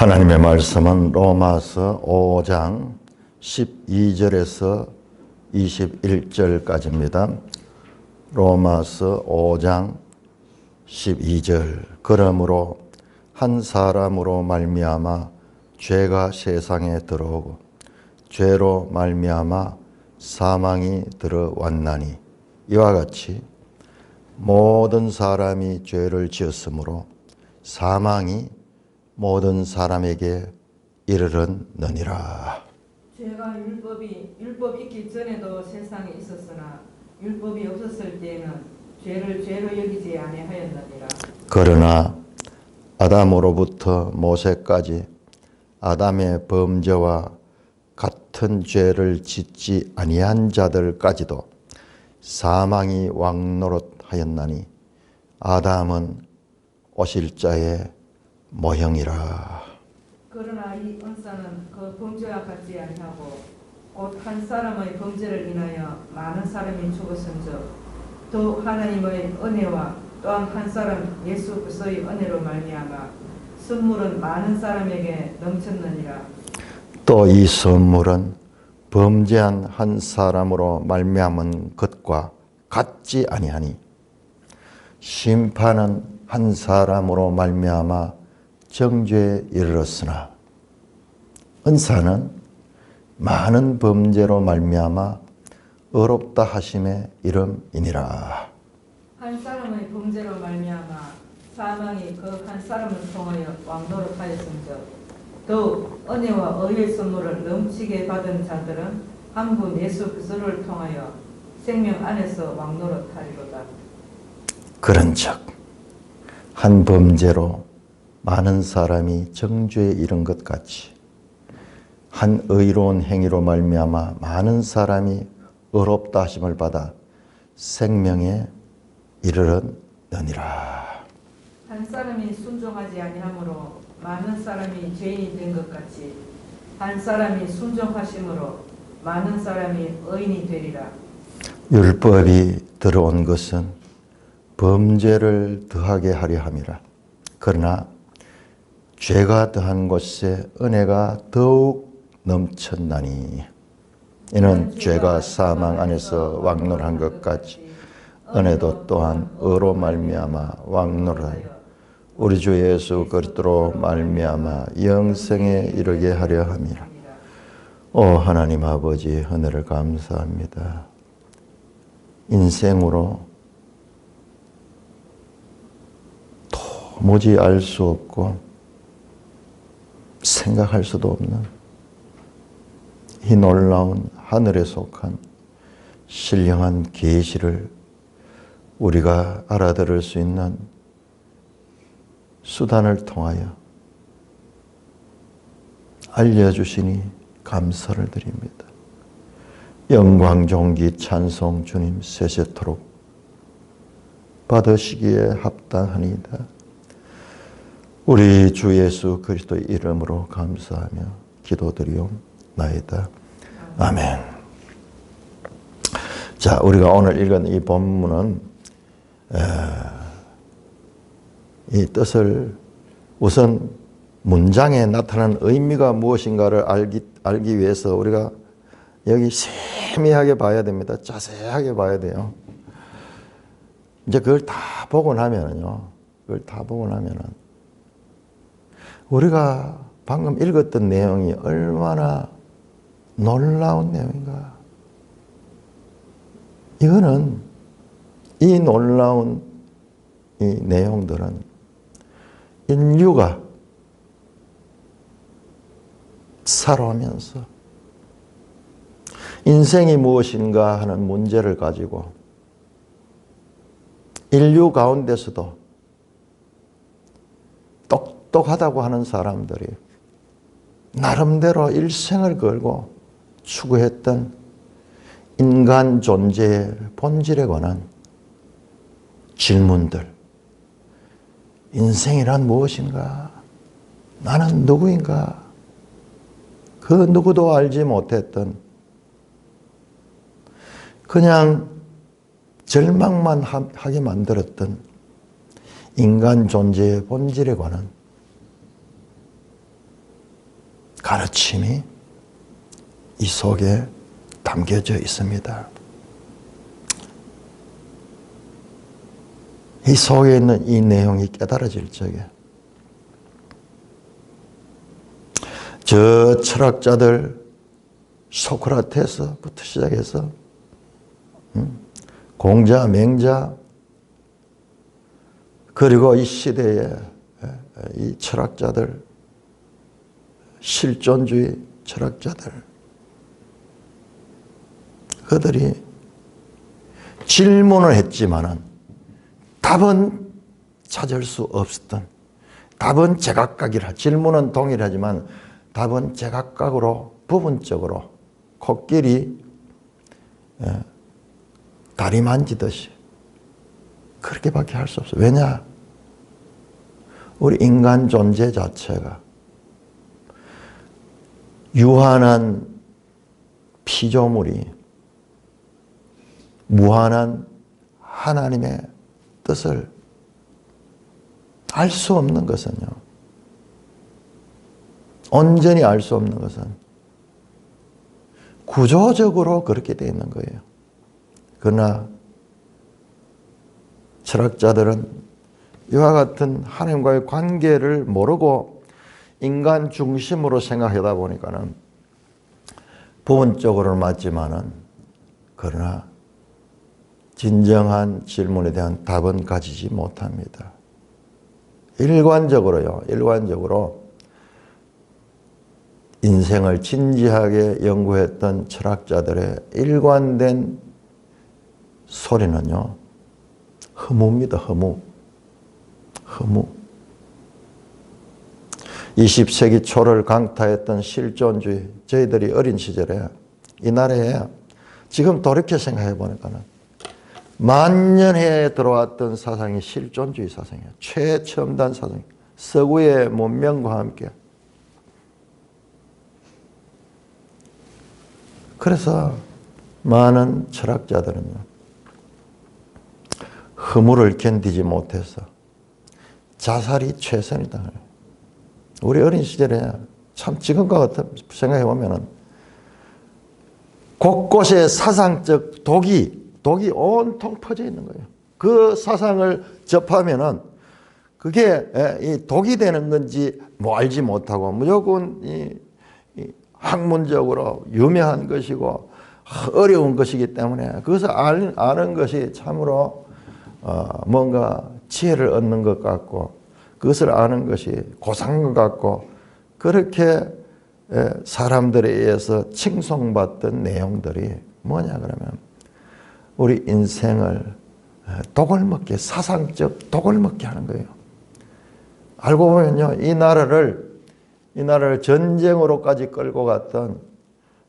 하나님의 말씀은 로마서 5장 12절에서 21절까지입니다. 로마서 5장 12절. 그러므로 한 사람으로 말미암아 죄가 세상에 들어오고 죄로 말미암아 사망이 들어왔나니 이와 같이 모든 사람이 죄를 지었으므로 사망이 모든 사람에게 이르렀느니라. 죄가 율법이 있기 전에도 세상에 있었으나 율법이 없었을 때에는 죄를 죄로 여기지 아니하였느니라. 그러나 아담으로부터 모세까지 아담의 범죄와 같은 죄를 짓지 아니한 자들까지도 사망이 왕노릇하였나니 아담은 오실 자의 모형이라. 그러나 이 은사는 그 범죄와 같지 아니하고 곧 한 사람의 범죄를 인하여 많은 사람이 죽었은즉 또 하나님의 은혜와 또한 한 사람 예수 그리스도의 은혜로 말미암아 선물은 많은 사람에게 넘쳤느니라. 또 이 선물은 범죄한 한 사람으로 말미암은 것과 같지 아니하니 심판은 한 사람으로 말미암아 정죄에 이르렀으나 은사는 많은 범죄로 말미암아 의롭다 하심의 이름이니라. 한 사람의 범죄로 말미암아 사망이 그 한 사람을 통하여 왕노릇하였은즉 더욱 은혜와 의의 선물을 넘치게 받은 자들은 한 분 예수 그리스도를 통하여 생명 안에서 왕노릇하리로다. 그런즉 한 범죄로 많은 사람이 정죄에 이른 것 같이 한 의로운 행위로 말미암아 많은 사람이 의롭다 하심을 받아 생명에 이르렀느니라. 한 사람이 순종하지 아니함으로 많은 사람이 죄인이 된 것 같이 한 사람이 순종하심으로 많은 사람이 의인이 되리라. 율법이 들어온 것은 범죄를 더하게 하려 함이라. 그러나 죄가 더한 곳에 은혜가 더욱 넘쳤나니 이는 죄가 사망 안에서 왕노릇한 것 같이 은혜도 또한 의로 말미암아 왕노릇하여 우리 주 예수 그리스도로 말미암아 영생에 이르게 하려 함이라. 오 하나님 아버지, 은혜를 감사합니다. 인생으로 도무지 알 수 없고 생각할 수도 없는 이 놀라운 하늘에 속한 신령한 계시를 우리가 알아들을 수 있는 수단을 통하여 알려주시니 감사를 드립니다. 영광, 존귀, 찬송 주님 세세토록 받으시기에 합당하니이다. 우리 주 예수 그리스도의 이름으로 감사하며 기도드리옵나이다. 아멘. 자, 우리가 오늘 읽은 이 본문은 이 뜻을 우선 문장에 나타난 의미가 무엇인가를 알기 위해서 우리가 여기 세미하게 봐야 됩니다. 자세하게 봐야 돼요. 이제 그걸 다 보고 나면은요. 우리가 방금 읽었던 내용이 얼마나 놀라운 내용인가. 이 놀라운 이 내용들은 인류가 살아오면서 인생이 무엇인가 하는 문제를 가지고 인류 가운데서도 똑똑하다고 하는 사람들이 나름대로 일생을 걸고 추구했던 인간 존재의 본질에 관한 질문들. 인생이란 무엇인가? 나는 누구인가? 그 누구도 알지 못했던 그냥 절망만 하게 만들었던 인간 존재의 본질에 관한 가르침이 이 속에 담겨져 있습니다. 이 속에 있는 이 내용이 깨달아질 적에 저 철학자들 소크라테스부터 시작해서 공자, 맹자, 그리고 이 시대의 이 철학자들, 실존주의 철학자들, 그들이 질문을 했지만은 답은 찾을 수 없었던, 답은 제각각이라, 질문은 동일하지만 답은 제각각으로 부분적으로 코끼리 다리 만지듯이 그렇게밖에 할 수 없어요. 왜냐? 우리 인간 존재 자체가 유한한 피조물이 무한한 하나님의 뜻을 알 수 없는 것은요. 온전히 알 수 없는 것은 구조적으로 그렇게 되어 있는 거예요. 그러나 철학자들은 이와 같은 하나님과의 관계를 모르고 인간 중심으로 생각하다 보니까는 부분적으로는 맞지만은 그러나 진정한 질문에 대한 답은 가지지 못합니다. 일관적으로 인생을 진지하게 연구했던 철학자들의 일관된 소리는요, 허무입니다. 허무. 20세기 초를 강타했던 실존주의, 저희들이 어린 시절에 이 나라에 지금 돌이켜 생각해 보니까는 만년해에 들어왔던 사상이 실존주의 사상이에요. 최첨단 사상. 서구의 문명과 함께. 그래서 많은 철학자들은요, 허무를 견디지 못해서 자살이 최선이다. 우리 어린 시절에 참 지금과 같은 생각해 보면은 곳곳에 사상적 독이 온통 퍼져 있는 거예요. 그 사상을 접하면은 그게 이 독이 되는 건지 뭐 알지 못하고 무조건 이 학문적으로 유명한 것이고 어려운 것이기 때문에 그것을 아는 것이 참으로 뭔가 지혜를 얻는 것 같고 그것을 아는 것이 고상한 것 같고 그렇게 사람들에 의해서 칭송받던 내용들이 뭐냐 그러면 우리 인생을 독을 먹게, 사상적 독을 먹게 하는 거예요. 알고 보면요, 이 나라를 전쟁으로까지 끌고 갔던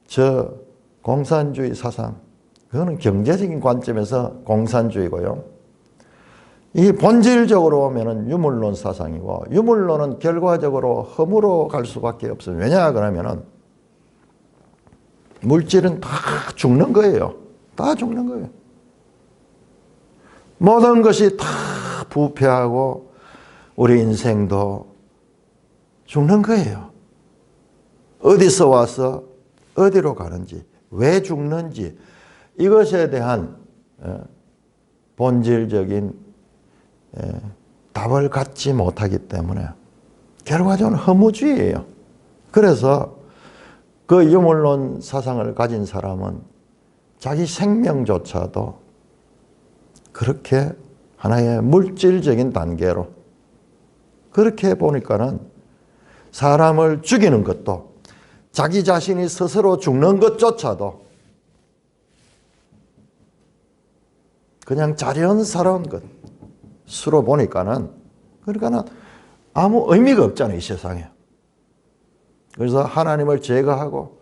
저 공산주의 사상, 그거는 경제적인 관점에서 공산주의고요. 이 본질적으로 보면은 유물론 사상이고, 유물론은 결과적으로 허무로 갈 수밖에 없어요. 왜냐 그러면은 물질은 다 죽는 거예요. 다 죽는 거예요. 모든 것이 다 부패하고 우리 인생도 죽는 거예요. 어디서 와서 어디로 가는지, 왜 죽는지 이것에 대한 본질적인 답을 갖지 못하기 때문에 결과적으로 허무주의예요. 그래서 그 유물론 사상을 가진 사람은 자기 생명조차도 그렇게 하나의 물질적인 단계로 그렇게 보니까는 사람을 죽이는 것도 자기 자신이 스스로 죽는 것조차도 그냥 자연스러운 것으로 보니까는 그러니까는 아무 의미가 없잖아요, 이 세상에. 그래서 하나님을 제거하고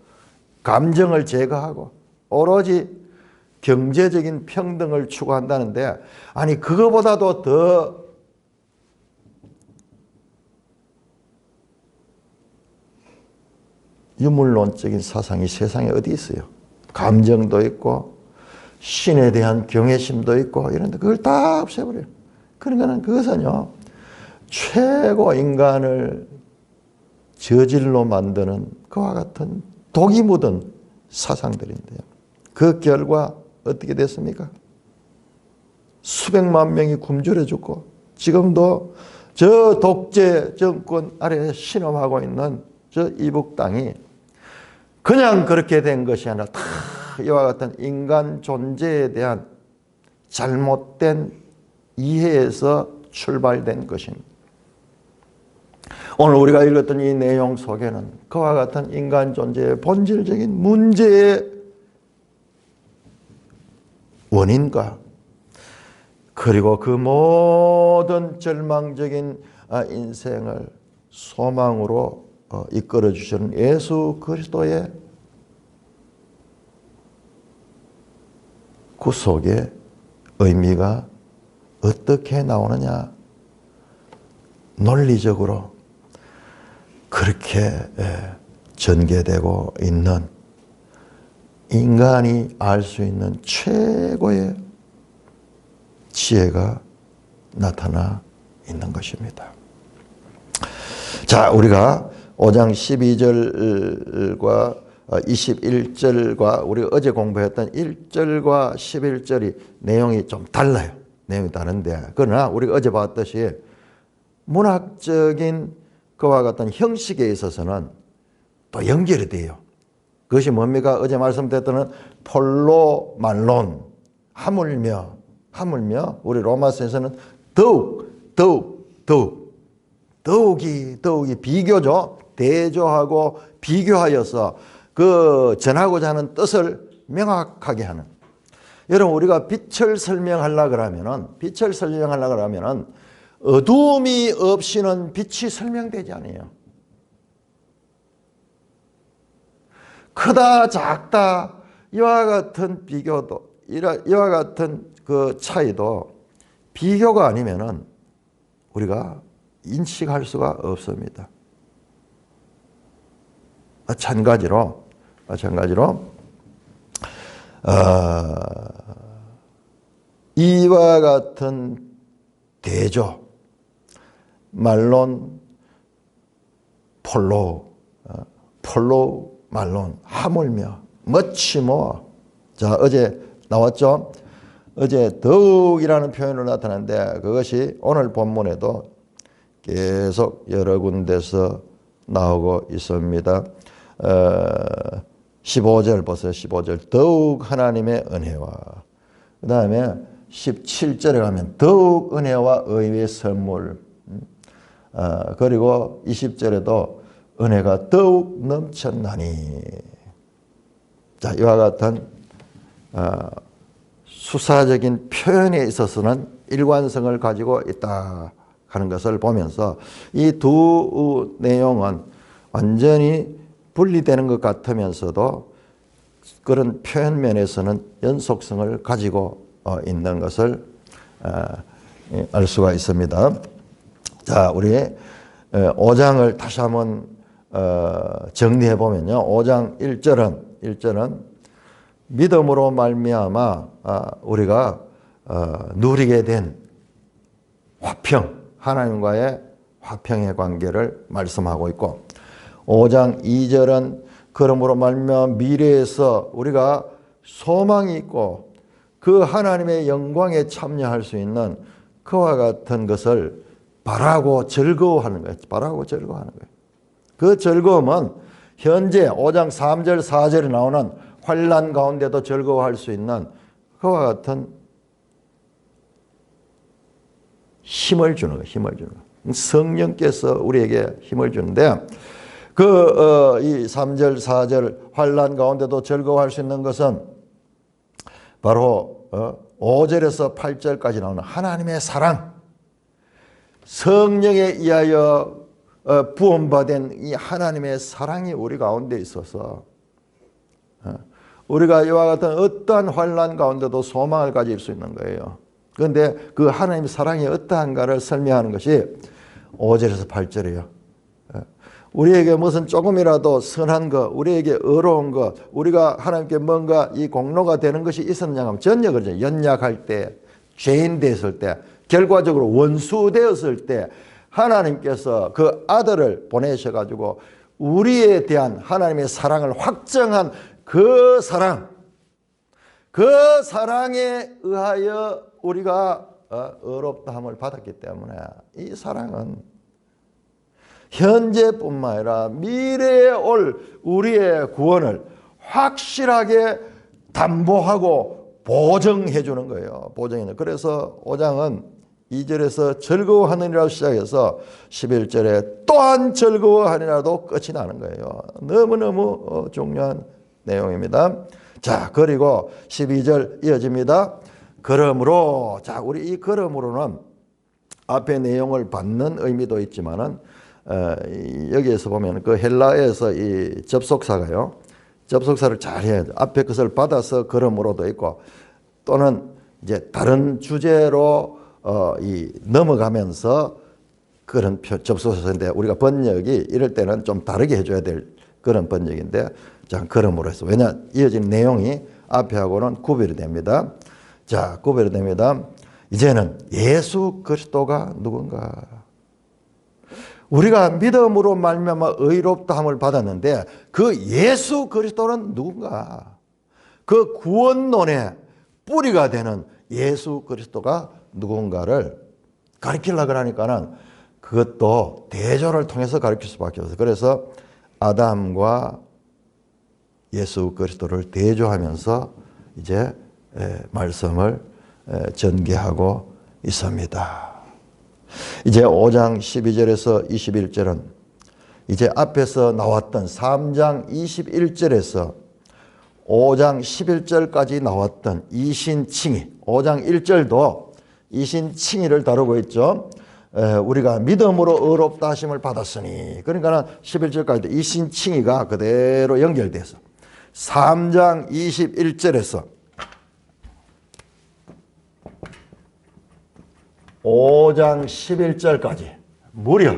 감정을 제거하고 오로지 경제적인 평등을 추구한다는데 아니 그거보다도 더 유물론적인 사상이 세상에 어디 있어요? 감정도 있고 신에 대한 경외심도 있고 이런데 그걸 다 저질로 만드는 그와 같은 독이 묻은 사상들인데요. 그 결과 어떻게 됐습니까? 수백만 명이 굶주려 죽고 지금도 저 독재 정권 아래 신음하고 있는 저 이북 땅이 그냥 그렇게 된 것이 아니라 다 이와 같은 인간 존재에 대한 잘못된 이해에서 출발된 것입니다. 오늘 우리가 읽었던 이 내용 속에는 그와 같은 인간 존재의 본질적인 문제의 원인과 그리고 그 모든 절망적인 인생을 소망으로 이끌어 주시는 예수 그리스도의 구속의 의미가 어떻게 나오느냐? 논리적으로 그렇게 전개되고 있는 인간이 알 수 있는 최고의 지혜가 나타나 있는 것입니다. 자, 우리가 5장 12절과 21절과 우리 어제 공부했던 1절과 11절이 내용이 좀 달라요. 내용이 다른데 그러나 우리가 어제 봤듯이 문학적인 그와 같은 형식에 있어서는 또 연결이 돼요. 그것이 뭡니까? 어제 말씀드렸던 폴로 말론, 하물며 우리 로마서에서는 더욱이 비교죠. 대조하고 비교하여서 그 전하고자 하는 뜻을 명확하게 하는. 여러분 우리가 빛을 설명하려고 그러면은 어두움이 없이는 빛이 설명되지 않아요. 크다 작다 이와 같은 비교도 이와 같은 그 차이도 비교가 아니면은 우리가 인식할 수가 없습니다. 마찬가지로 이와 같은 대조 말론 폴로 말론 하물며 much more. 자, 어제 나왔죠? 어제 더욱이라는 표현으로 나타났는데 그것이 오늘 본문에도 계속 여러 군데서 나오고 있습니다. 15절 보세요. 15절 더욱 하나님의 은혜와 그 다음에 17절에 가면 더욱 은혜와 의의 선물 그리고 20절에도 은혜가 더욱 넘쳤나니. 자, 이와 같은 수사적인 표현에 있어서는 일관성을 가지고 있다 하는 것을 보면서 이 두 내용은 완전히 분리되는 것 같으면서도 그런 표현 면에서는 연속성을 가지고 있는 것을 알 수가 있습니다. 자, 우리 5장을 다시 한번 정리해 보면요. 5장 1절은 믿음으로 말미암아 우리가 누리게 된 화평, 하나님과의 화평의 관계를 말씀하고 있고 5장 2절은 그러므로 말미암아 미래에서 우리가 소망이 있고 그 하나님의 영광에 참여할 수 있는 그와 같은 것을 바라고 즐거워하는 거예요. 그 즐거움은 현재 5장 3절 4절에 나오는 환난 가운데도 즐거워할 수 있는 그와 같은 힘을 주는 거예요. 성령께서 우리에게 힘을 주는데 이 3절 4절 환난 가운데도 즐거워할 수 있는 것은 바로 5절에서 8절까지 나오는 하나님의 사랑, 성령에 의하여 부원받은 이 하나님의 사랑이 우리 가운데 있어서 우리가 이와 같은 어떠한 환난 가운데도 소망을 가질 수 있는 거예요. 그런데 그 하나님의 사랑이 어떠한가를 설명하는 것이 5절에서 8절이에요. 우리에게 무슨 조금이라도 선한 것, 우리에게 의로운 것, 우리가 하나님께 뭔가 이 공로가 되는 것이 있었냐 하면 전혀 그러죠. 연약할 때, 죄인 되었을 때, 결과적으로 원수 되었을 때 하나님께서 그 아들을 보내셔가지고 우리에 대한 하나님의 사랑을 확정한 그 사랑, 그 사랑에 의하여 우리가 의롭다함을 받았기 때문에 이 사랑은 현재뿐만 아니라 미래에 올 우리의 구원을 확실하게 담보하고 보증해 주는 거예요. 보증해. 그래서 5장은 2절에서 즐거워하느니라 시작해서 11절에 또한 즐거워하느니라도 끝이 나는 거예요. 너무너무 중요한 내용입니다. 자, 그리고 12절 이어집니다. 그러므로, 자, 우리 이 그러므로는 앞에 내용을 받는 의미도 있지만은 여기에서 보면 그 헬라에서 이 접속사가요. 접속사를 잘 해야 돼. 앞에 것을 받아서 그러므로도 있고 또는 이제 다른 주제로 이 넘어가면서 그런 접속사인데 우리가 번역이 이럴 때는 좀 다르게 해줘야 될 그런 번역인데 자, 그러므로 해서 왜냐 이어진 내용이 앞에하고는 구별이 됩니다. 자, 구별이 됩니다. 이제는 예수 그리스도가 누군가? 우리가 믿음으로 말미암아 의롭다함을 받았는데 그 예수 그리스도는 누군가? 그 구원론의 뿌리가 되는 예수 그리스도가 누군가를 가르치려고 하니까는 그것도 대조를 통해서 가르칠 수밖에 없어요. 그래서 아담과 예수 그리스도를 대조하면서 이제 말씀을 전개하고 있습니다. 이제 5장 12절에서 21절은 이제 앞에서 나왔던 3장 21절에서 5장 11절까지 나왔던 이신칭의 5장 1절도 이신칭의를 다루고 있죠. 우리가 믿음으로 의롭다 하심을 받았으니 그러니까 11절까지도 이신칭의가 그대로 연결돼서 3장 21절에서 5장 11절까지 무려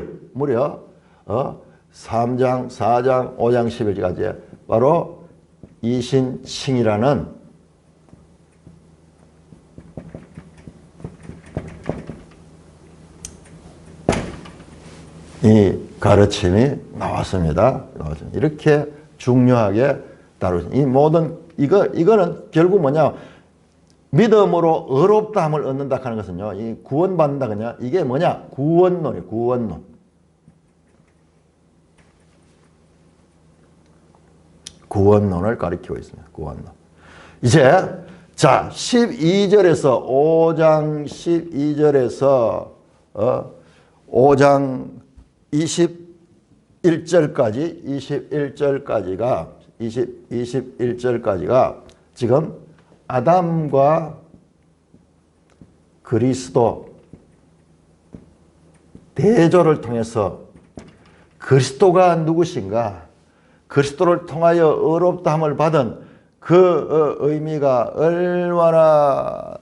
3장, 4장, 5장 11절까지 바로 이신칭이라는 이 가르침이 나왔습니다. 이렇게 중요하게 다루죠. 이 모든 이거는 결국 뭐냐? 믿음으로 의롭다함을 얻는다 하는 것은요. 이 구원받는다 그냥 이게 뭐냐? 구원론이에요. 구원론. 구원론을 가리키고 있습니다. 구원론. 이제 자 12절에서 5장 12절에서 5장 21절까지가 지금 아담과 그리스도 대조를 통해서 그리스도가 누구신가? 그리스도를 통하여 의롭다함을 받은 그 의미가 얼마나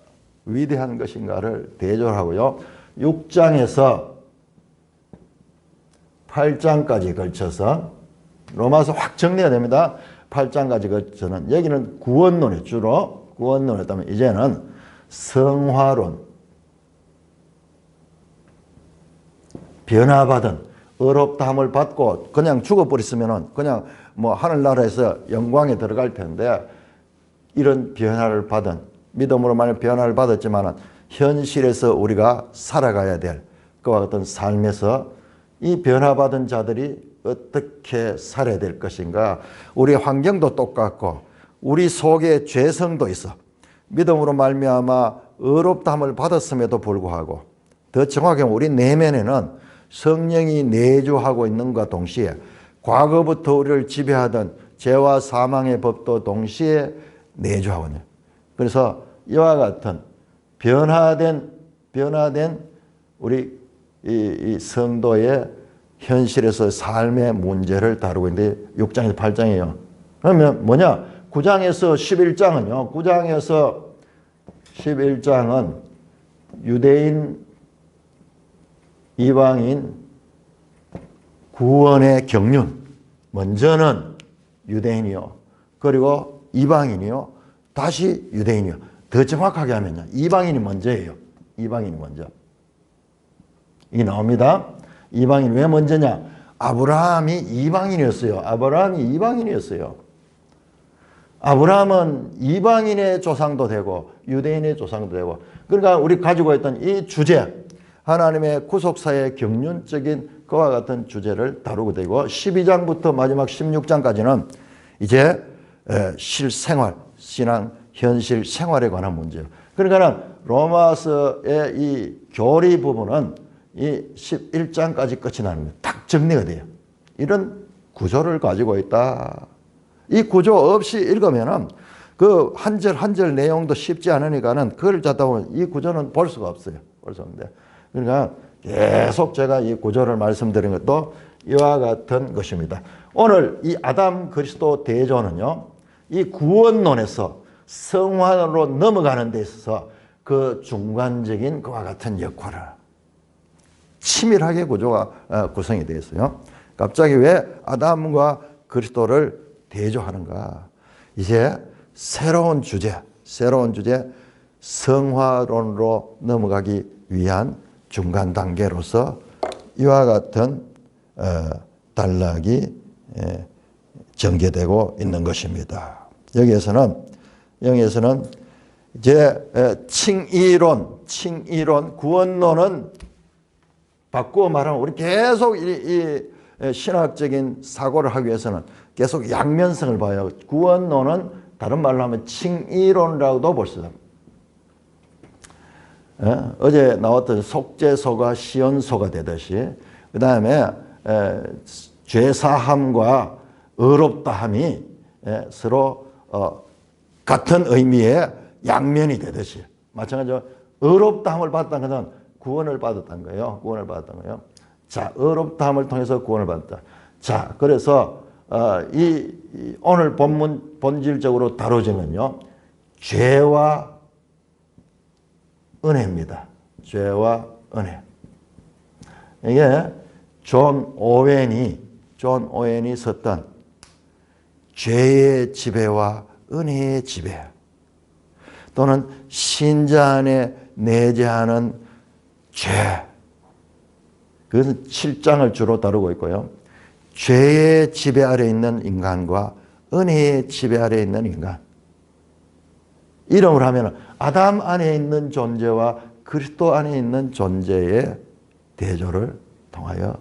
위대한 것인가를 대조를 하고요. 6장에서 8장까지 걸쳐서 로마서 확 정리해야 됩니다. 8장까지 걸쳐서는 여기는 구원론이 주로 구원론이었다면 이제는 성화론, 변화받은 의롭다함을 받고 그냥 죽어버렸으면은 그냥 뭐 하늘나라에서 영광에 들어갈 텐데 이런 변화를 받은 믿음으로 만약 변화를 받았지만은 현실에서 우리가 살아가야 될 그와 같은 삶에서 이 변화받은 자들이 어떻게 살아야 될 것인가. 우리 환경도 똑같고 우리 속에 죄성도 있어. 믿음으로 말미암아 의롭다함을 받았음에도 불구하고 더 정확하게 우리 내면에는 성령이 내주하고 있는 것과 동시에 과거부터 우리를 지배하던 죄와 사망의 법도 동시에 내주하고 있는. 그래서 이와 같은 변화된 우리 이 성도의 현실에서 삶의 문제를 다루고 있는데 6장에서 8장이에요. 그러면 뭐냐? 9장에서 11장은요. 9장에서 11장은 유대인, 이방인 구원의 경륜. 먼저는 유대인이요. 그리고 이방인이요. 다시 유대인이요. 더 정확하게 하면요. 이방인이 먼저예요. 이방인이 먼저. 이게 나옵니다. 이방인 왜 먼저냐? 아브라함이 이방인이었어요. 아브라함이 이방인이었어요. 아브라함은 이방인의 조상도 되고 유대인의 조상도 되고, 그러니까 우리 가지고 있던 이 주제, 하나님의 구속사의 경륜적인 그와 같은 주제를 다루게 되고, 12장부터 마지막 16장까지는 이제 실생활, 신앙, 현실 생활에 관한 문제예요. 그러니까 로마서의 이 교리 부분은 이 11장까지 끝이 나는 거예요. 딱 정리가 돼요. 이런 구조를 가지고 있다. 이 구조 없이 읽으면은 그 한 절 한 절 내용도 쉽지 않으니까는 그걸 찾다 보면 이 구조는 볼 수가 없어요. 볼 수 없는데. 그러니까 계속 제가 이 구조를 말씀드린 것도 이와 같은 것입니다. 오늘 이 아담 그리스도 대조는요, 이 구원론에서 성화로 넘어가는 데 있어서 그 중간적인 그와 같은 역할을 치밀하게 구조가 구성이 되어 있어요. 갑자기 왜 아담과 그리스도를 대조하는가? 이제 새로운 주제, 성화론으로 넘어가기 위한 중간 단계로서 이와 같은 단락이 전개되고 있는 것입니다. 여기에서는 이제 칭의론, 구원론은 바꾸어 말하면 우리 계속 이 신학적인 사고를 하기 위해서는 계속 양면성을 봐요. 구원론은 다른 말로 하면 칭의론이라고도 볼 수 있습니다. 어제 나왔던 속죄소가 시온소가 되듯이, 그 다음에 죄사함과 의롭다함이 서로 같은 의미의 양면이 되듯이, 마찬가지로 의롭다함을 받았다는 것은 구원을 받았다는 거예요. 자, 의롭다함을 통해서 구원을 받았다. 자, 그래서 이 오늘 본문 본질적으로 다뤄지는요, 죄와 은혜입니다. 죄와 은혜. 이게 존 오웬이 썼던 죄의 지배와 은혜의 지배, 또는 신자 안에 내재하는 죄, 그것은 7장을 주로 다루고 있고요. 죄의 지배 아래 있는 인간과 은혜의 지배 아래 있는 인간. 이름을 하면 아담 안에 있는 존재와 그리스도 안에 있는 존재의 대조를 통하여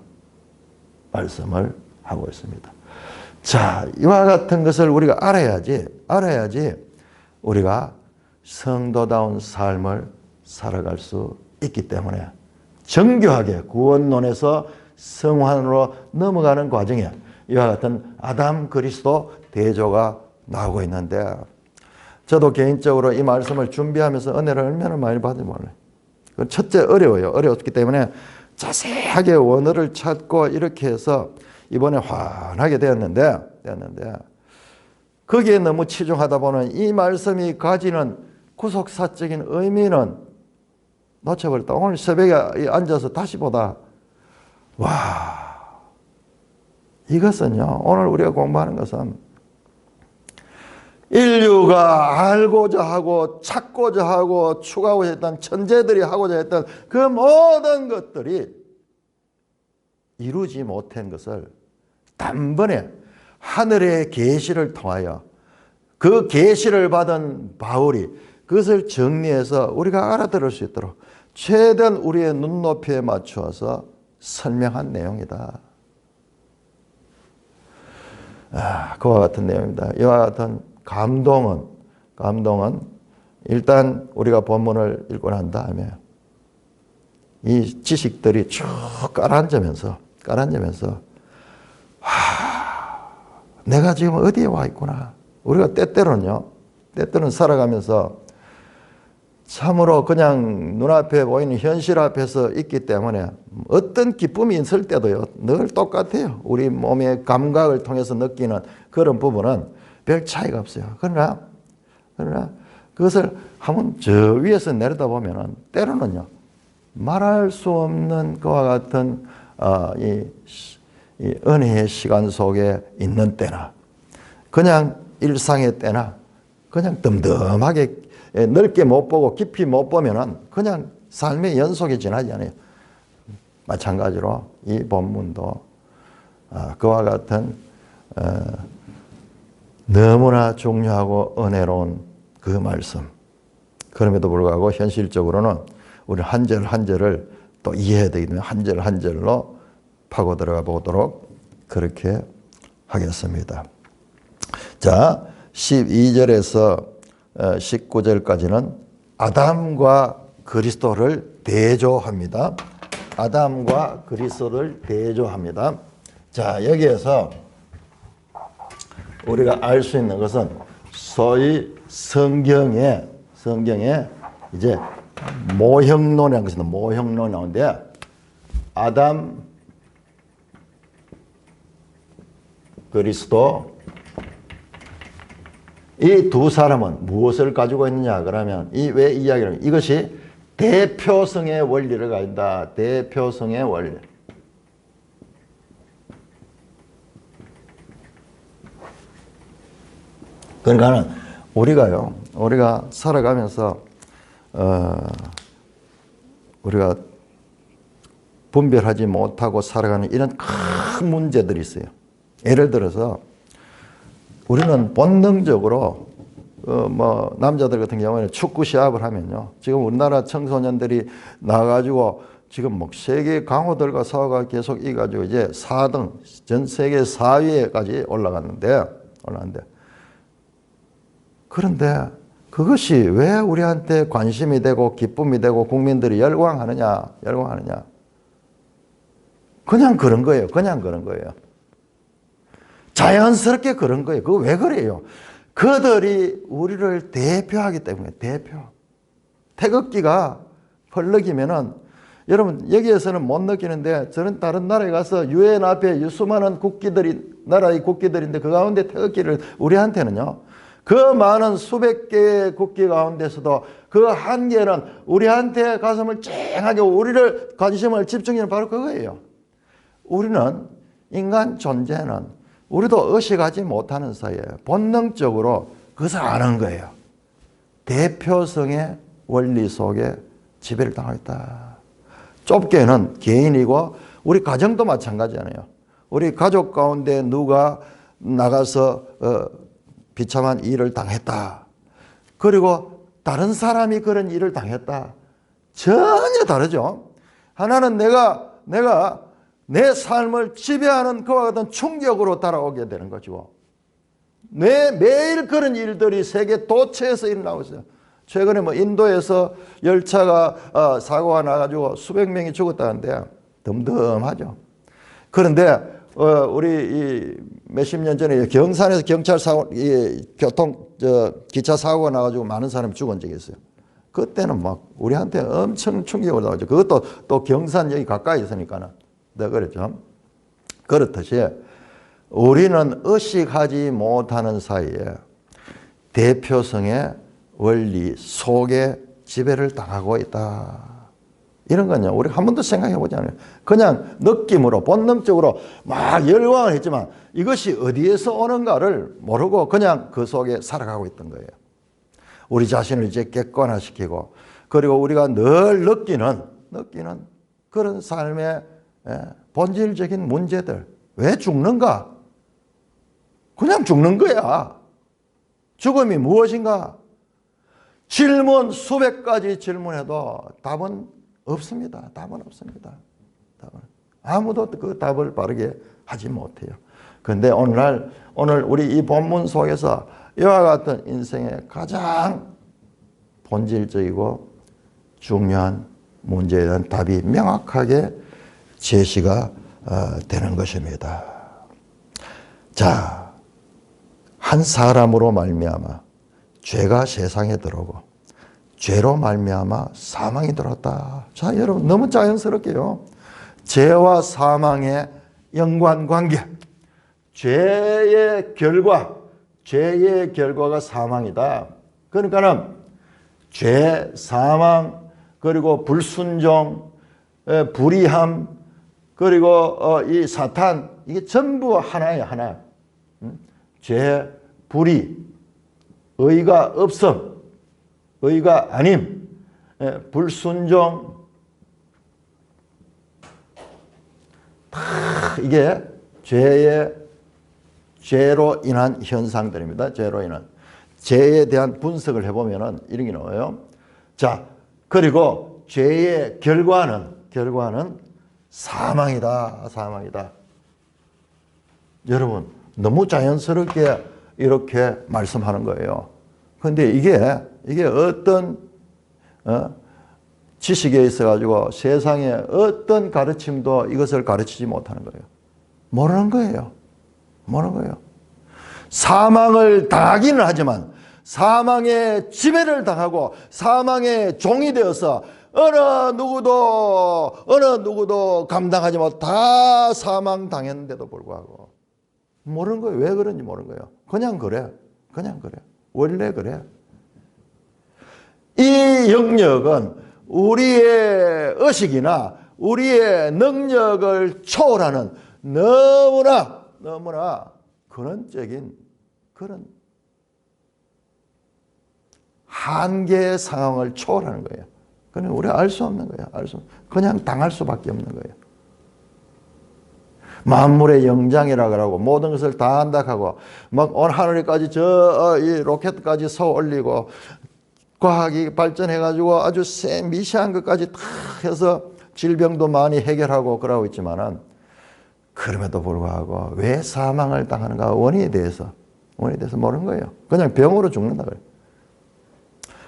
말씀을 하고 있습니다. 자, 이와 같은 것을 우리가 알아야지 우리가 성도다운 삶을 살아갈 수 있기 때문에 정교하게 구원론에서 성환으로 넘어가는 과정에 이와 같은 아담 그리스도 대조가 나오고 있는데, 저도 개인적으로 이 말씀을 준비하면서 은혜를 얼마나 많이 받은지 몰라요. 첫째 어려워요. 어려웠기 때문에 자세하게 원어를 찾고 이렇게 해서 이번에 환하게 되었는데 거기에 너무 치중하다 보면 이 말씀이 가지는 구속사적인 의미는 놓쳐버렸다. 오늘 새벽에 앉아서 다시 보다, 와, 이것은요, 오늘 우리가 공부하는 것은 인류가 알고자 하고 찾고자 하고 추구하고자 했던, 천재들이 하고자 했던 그 모든 것들이 이루지 못한 것을 단번에 하늘의 계시를 통하여, 그 계시를 받은 바울이 그것을 정리해서 우리가 알아들을 수 있도록 최대한 우리의 눈높이에 맞추어서 설명한 내용이다. 그와 같은 내용입니다. 이와 같은 감동은 일단 우리가 본문을 읽고 난 다음에 이 지식들이 쭉 깔아앉으면서 내가 지금 어디에 와 있구나. 우리가 때때로는 살아가면서 참으로 그냥 눈앞에 보이는 현실 앞에서 있기 때문에 어떤 기쁨이 있을 때도요, 늘 똑같아요. 우리 몸의 감각을 통해서 느끼는 그런 부분은 별 차이가 없어요. 그러나 그것을 한번 저 위에서 내려다보면 때로는요, 말할 수 없는 그와 같은 이 은혜의 시간 속에 있는 때나, 그냥 일상의 때나, 그냥 덤덤하게 넓게 못 보고 깊이 못 보면은 그냥 삶의 연속에 지나지 않아요. 마찬가지로 이 본문도 그와 같은 너무나 중요하고 은혜로운 그 말씀. 그럼에도 불구하고 현실적으로는 우리 한 절 한 절을 또 이해해야 되기 때문에 한 절 한 절로 파고 들어가 보도록 그렇게 하겠습니다. 자, 12절에서 19절까지는 아담과 그리스도를 대조합니다. 아담과 그리스도를 대조합니다. 자, 여기에서 우리가 알 수 있는 것은 소위 성경에 이제 모형론이라는 것이 모형론이 나오는데 아담, 그리스도 이 두 사람은 무엇을 가지고 있느냐 그러면 왜 이야기를 이것이 대표성의 원리를 가진다. 대표성의 원리. 그러니까는 우리가 살아가면서 우리가 분별하지 못하고 살아가는 이런 큰 문제들이 있어요. 예를 들어서 우리는 본능적으로 남자들 같은 경우에는 축구 시합을 하면요. 지금 우리나라 청소년들이 나가지고 지금 뭐 세계 강호들과 싸워가 계속 이가지고 이제 4등 전 세계 4위에까지 올라갔는데 그런데 그것이 왜 우리한테 관심이 되고 기쁨이 되고 국민들이 열광하느냐? 그냥 그런 거예요. 자연스럽게 그런 거예요. 그거 왜 그래요? 그들이 우리를 대표하기 때문에 태극기가 펄럭이면은 여러분 여기에서는 못 느끼는데 저는 다른 나라에 가서 유엔 앞에 수많은 나라의 국기들인데 그 가운데 태극기를 우리한테는요. 그 많은 수백 개의 국기 가운데서도 그 한 개는 우리한테 가슴을 쨍하게 우리를 관심을 집중하는 바로 그거예요. 우리는 인간 존재는 우리도 의식하지 못하는 사이에 본능적으로 그것을 아는 거예요. 대표성의 원리 속에 지배를 당하고 있다. 좁게는 개인이고 우리 가정도 마찬가지잖아요. 우리 가족 가운데 누가 나가서 비참한 일을 당했다. 그리고 다른 사람이 그런 일을 당했다. 전혀 다르죠. 하나는 내가 내 삶을 지배하는 그와 같은 충격으로 따라오게 되는 거죠. 매일 그런 일들이 세계 도처에서 일어나고 있어요. 최근에 인도에서 열차가 사고가 나가지고 수백 명이 죽었다는데 덤덤하죠. 그런데 우리 몇십 년 전에 경산에서 경찰 사고, 기차 사고가 나가지고 많은 사람이 죽은 적이 있어요. 그때는 우리한테 엄청 충격을 나오죠. 그것도 또 경산 여기 가까이 있으니까는. 내가 그랬죠. 그렇듯이 우리는 의식하지 못하는 사이에 대표성의 원리 속에 지배를 당하고 있다. 이런 건요, 우리 한 번도 생각해 보지 않아요. 그냥 느낌으로, 본능적으로 막 열광을 했지만 이것이 어디에서 오는가를 모르고 그냥 그 속에 살아가고 있던 거예요. 우리 자신을 이제 객관화시키고, 그리고 우리가 늘 느끼는 그런 삶의 본질적인 문제들. 왜 죽는가? 그냥 죽는 거야. 죽음이 무엇인가? 질문 수백 가지 질문해도 답은 없습니다. 아무도 그 답을 바르게 하지 못해요. 그런데 오늘 우리 이 본문 속에서 이와 같은 인생의 가장 본질적이고 중요한 문제에 대한 답이 명확하게 제시가 되는 것입니다. 자, 한 사람으로 말미암아 죄가 세상에 들어오고 죄로 말미암아 사망이 들어왔다. 자, 여러분 너무 자연스럽게요. 죄와 사망의 연관관계, 죄의 결과가 사망이다. 그러니까는 죄, 사망, 그리고 불순종, 불의함, 그리고 이 사탄, 이게 전부 하나예요, 하나. 죄, 불의, 의가 없음, 의가 아님, 불순종, 다 이게 죄로 인한 현상들입니다. 죄로 인한. 죄에 대한 분석을 해보면은 이런 게 나와요. 자, 그리고 죄의 결과는 사망이다. 사망이다. 여러분, 너무 자연스럽게 이렇게 말씀하는 거예요. 그런데 이게 어떤 지식에 있어가지고 세상에 어떤 가르침도 이것을 가르치지 못하는 거예요. 모르는 거예요. 모르는 거예요. 사망을 당하기는 하지만 사망의 지배를 당하고 사망의 종이 되어서 어느 누구도 감당하지 못 다 사망 당했는데도 불구하고 모르는 거예요. 왜 그런지 모르는 거예요. 그냥 그래. 원래 그래. 이 영역은 우리의 의식이나 우리의 능력을 초월하는 너무나 근원적인 그런 한계의 상황을 초월하는 거예요. 그냥 우리가 알 수 없는 거예요. 그냥 당할 수밖에 없는 거예요. 만물의 영장이라 그러고 모든 것을 다 한다 하고 막 온 하늘까지 이 로켓까지 서 올리고 과학이 발전해가지고 아주 미세한 것까지 다 해서 질병도 많이 해결하고 그러고 있지만은 그럼에도 불구하고 왜 사망을 당하는가 원인에 대해서 모르는 거예요. 그냥 병으로 죽는다 그래요.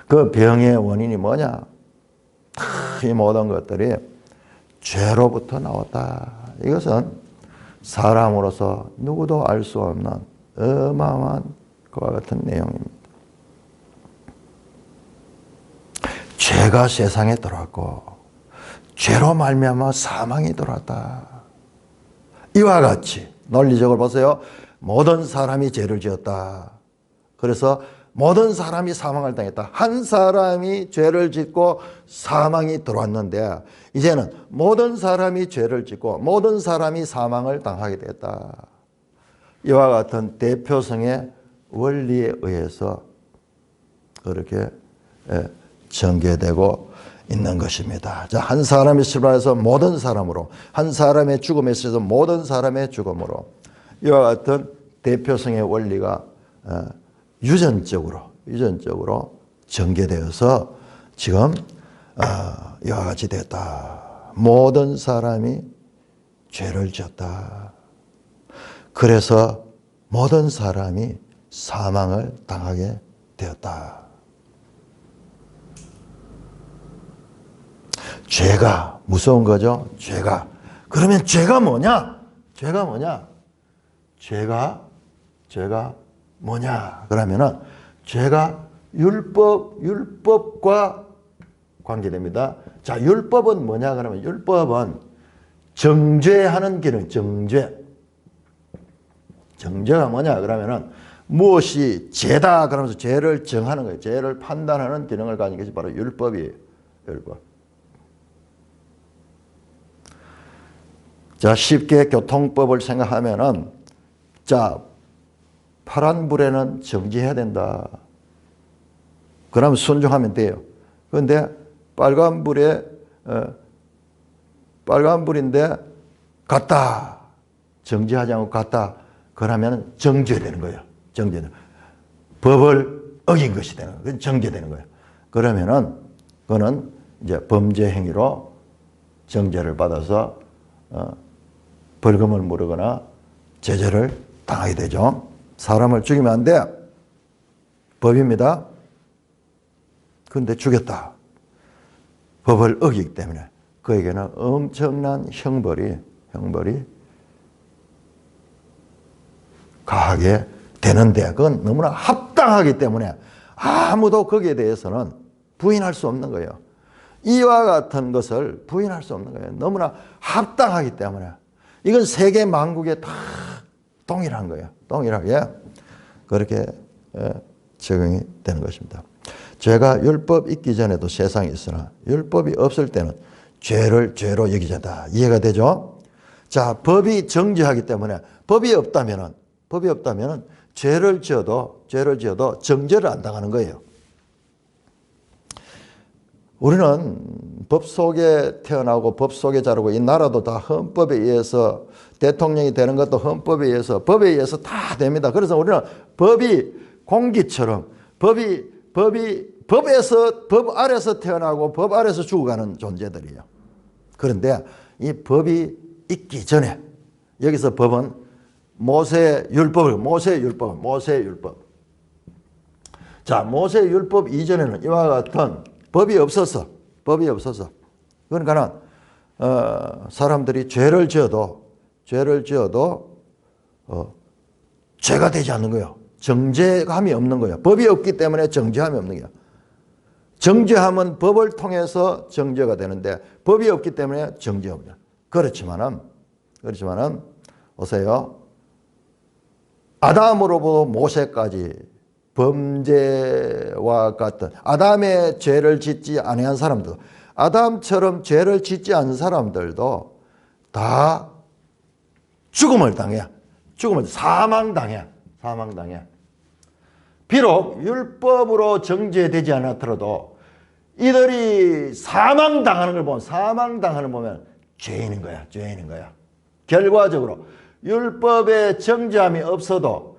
그 병의 원인이 뭐냐? 이 모든 것들이 죄로부터 나왔다. 이것은 사람으로서 누구도 알 수 없는 어마어마한 그와 같은 내용입니다. 죄가 세상에 들어왔고 죄로 말미암아 사망이 들어왔다. 이와 같이 논리적으로 보세요. 모든 사람이 죄를 지었다. 그래서 모든 사람이 사망을 당했다. 한 사람이 죄를 짓고 사망이 들어왔는데 이제는 모든 사람이 죄를 짓고 모든 사람이 사망을 당하게 됐다. 이와 같은 대표성의 원리에 의해서 그렇게 전개되고 있는 것입니다. 자, 한 사람이 실패해서 모든 사람으로, 한 사람의 죽음에 있어서 모든 사람의 죽음으로 이와 같은 대표성의 원리가 유전적으로 전개되어서 지금 이와 같이 됐다. 모든 사람이 죄를 지었다. 그래서 모든 사람이 사망을 당하게 되었다. 죄가 무서운 거죠. 죄가. 그러면 죄가 뭐냐? 죄가 뭐냐? 그러면은 죄가 율법과 관계됩니다. 자, 율법은 뭐냐? 그러면 율법은 정죄하는 기능, 정죄가 뭐냐? 그러면은 무엇이 죄다 그러면서 죄를 정하는 거예요. 죄를 판단하는 기능을 가진 것이 바로 율법이에요. 율법. 자, 쉽게 교통법을 생각하면은 자, 파란 불에는 정지해야 된다. 그러면 순종하면 돼요. 그런데 빨간 불인데 갔다. 정지하지 않고 갔다. 그러면 정죄되는 거예요. 법을 어긴 것이 되는 거예요. 정죄되는 거예요. 그러면은 그거는 이제 범죄 행위로 정죄를 받아서 벌금을 물거나 제재를 당하게 되죠. 사람을 죽이면 안 돼. 법입니다. 그런데 죽였다. 법을 어기기 때문에 그에게는 엄청난 형벌이 가하게 되는데 그건 너무나 합당하기 때문에 아무도 거기에 대해서는 부인할 수 없는 거예요. 이와 같은 것을 부인할 수 없는 거예요. 너무나 합당하기 때문에 이건 세계 만국에 다 동일한 거예요. 동일하게 그렇게 적용이 되는 것입니다. 죄가 율법 있기 전에도 세상에 있으나 율법이 없을 때는 죄를 죄로 여기자다. 이해가 되죠? 자, 법이 정죄하기 때문에 법이 없다면은 죄를 지어도 정죄를 안 당하는 거예요. 우리는 법 속에 태어나고 법 속에 자라고 이 나라도 다 헌법에 의해서 대통령이 되는 것도 헌법에 의해서 법에 의해서 다 됩니다. 그래서 우리는 법이 공기처럼 법에서 법 아래서 태어나고 법 아래서 죽어가는 존재들이에요. 그런데 이 법이 있기 전에 여기서 법은 모세율법. 자, 모세율법 이전에는 이와 같은 법이 없었어. 그러니까는 사람들이 죄를 지어도 죄가 되지 않는 거예요. 정죄함이 없는 거예요. 법이 없기 때문에 정죄함이 없는 거예요. 정죄함은 법을 통해서 정죄가 되는데 법이 없기 때문에 정죄가 없다. 그렇지만은 보세요. 아담으로부터 모세까지 범죄와 같은 아담의 죄를 짓지 아니한 사람들, 아담처럼 죄를 짓지 않은 사람들도 다 죽음을 당해. 사망당해. 비록 율법으로 정죄되지 않았더라도 이들이 사망당하는 걸 보면 죄인인 거야. 결과적으로 율법의 정죄함이 없어도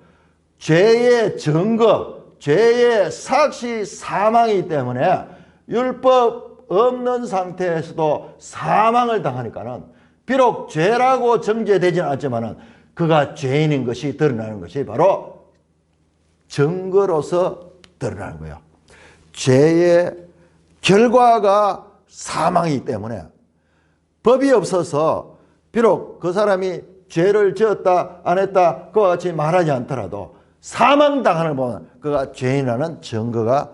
죄의 증거, 죄의 삭시 사망이기 때문에 율법 없는 상태에서도 사망을 당하니까는 비록 죄라고 정죄되지는 않지만은 그가 죄인인 것이 드러나는 것이 바로 증거로서 드러나는 거예요. 죄의 결과가 사망이기 때문에 법이 없어서 비록 그 사람이 죄를 지었다 안 했다 그와 같이 말하지 않더라도 사망당하는 보면 그가 죄인이라는 증거가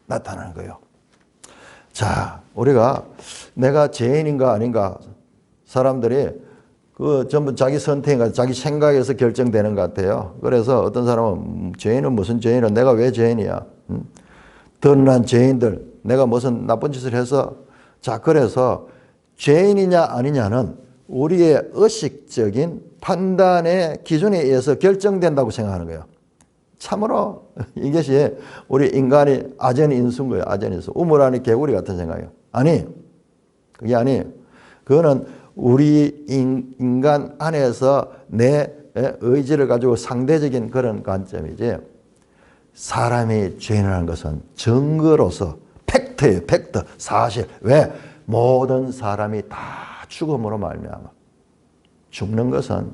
나타나는 거예요. 자, 우리가 내가 죄인인가 아닌가 사람들이 그 전부 자기 선택인가 자기 생각에서 결정되는 것 같아요. 그래서 어떤 사람은 죄인은 무슨 죄인이야? 내가 왜 죄인이야? 드러난 죄인들 내가 무슨 나쁜 짓을 해서 자 그래서 죄인이냐 아니냐는 우리의 의식적인 판단의 기준에 의해서 결정된다고 생각하는 거예요. 참으로 이것이 우리 인간이 아전인수인 거예요. 아전인수. 우물 안에 개구리 같은 생각이에요. 아니 그게 아니에요. 그거는 우리 인간 안에서 내 의지를 가지고 상대적인 그런 관점이지 사람이 죄인이라는 것은 증거로서 팩트예요. 팩트. 사실. 왜? 모든 사람이 다 죽음으로 말미암아. 죽는 것은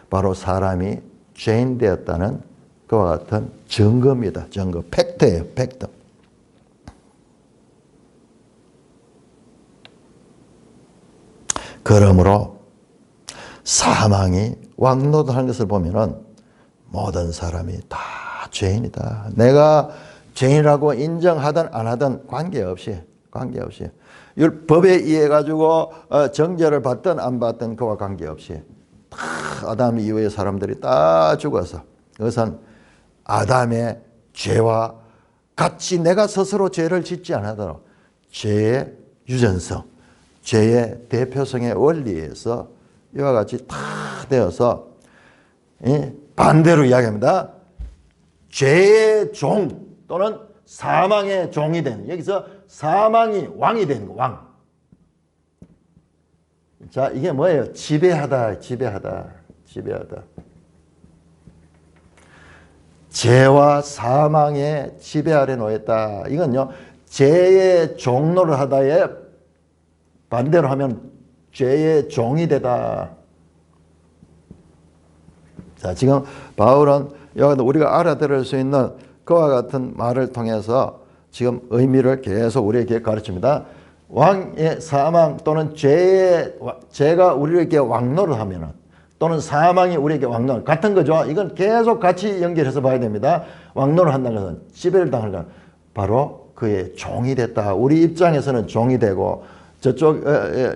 바로 사람이 죄인 되었다는 그와 같은 증거입니다. 증거. 팩트예요. 팩트. 그러므로 사망이 왕노릇하는 것을 보면은 모든 사람이 다 죄인이다. 내가 죄인이라고 인정하든 안 하든 관계없이 법에 의해 가지고 정죄를 받든 안 받든 그와 관계없이 다 아담 이후의 사람들이 다 죽어서 그것은 아담의 죄와 같이 내가 스스로 죄를 짓지 않아도 죄의 유전성, 죄의 대표성의 원리에서 이와 같이 다 되어서 반대로 이야기합니다. 죄의 종 또는 사망의 종이 되는 여기서 사망이 왕이 되는 거 왕. 자 이게 뭐예요? 지배하다. 죄와 사망의 지배 아래 놓였다. 이건요 죄의 종로를 하다에 반대로 하면 죄의 종이 되다. 자 지금 바울은 우리가 알아들을 수 있는 그와 같은 말을 통해서 지금 의미를 계속 우리에게 가르칩니다. 왕의 사망 또는 죄가 우리에게 왕노를 하면은 또는 사망이 우리에게 왕노를 같은 거죠. 이건 계속 같이 연결해서 봐야 됩니다. 왕노를 한다는 것은 지배를 당하는 건 바로 그의 종이 됐다. 우리 입장에서는 종이 되고 저쪽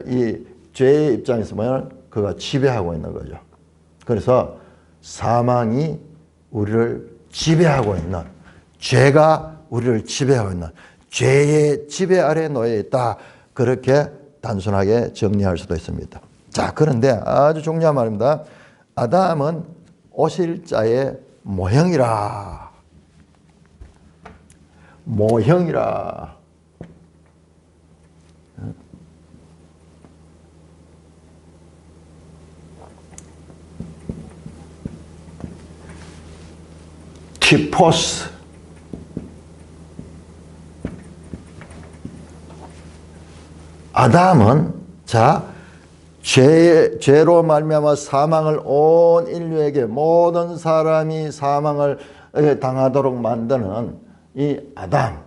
이 죄의 입장에서 보면 그가 지배하고 있는 거죠. 그래서 사망이 우리를 지배하고 있는 죄가 우리를 지배하고 있는 죄의 지배 아래 놓여 있다. 그렇게 단순하게 정리할 수도 있습니다. 자, 그런데 아주 중요한 말입니다. 아담은 오실자의 모형이라. 티포스. 아담은 죄로 말미암아 사망을 온 인류에게 모든 사람이 사망을 당하도록 만드는 이 아담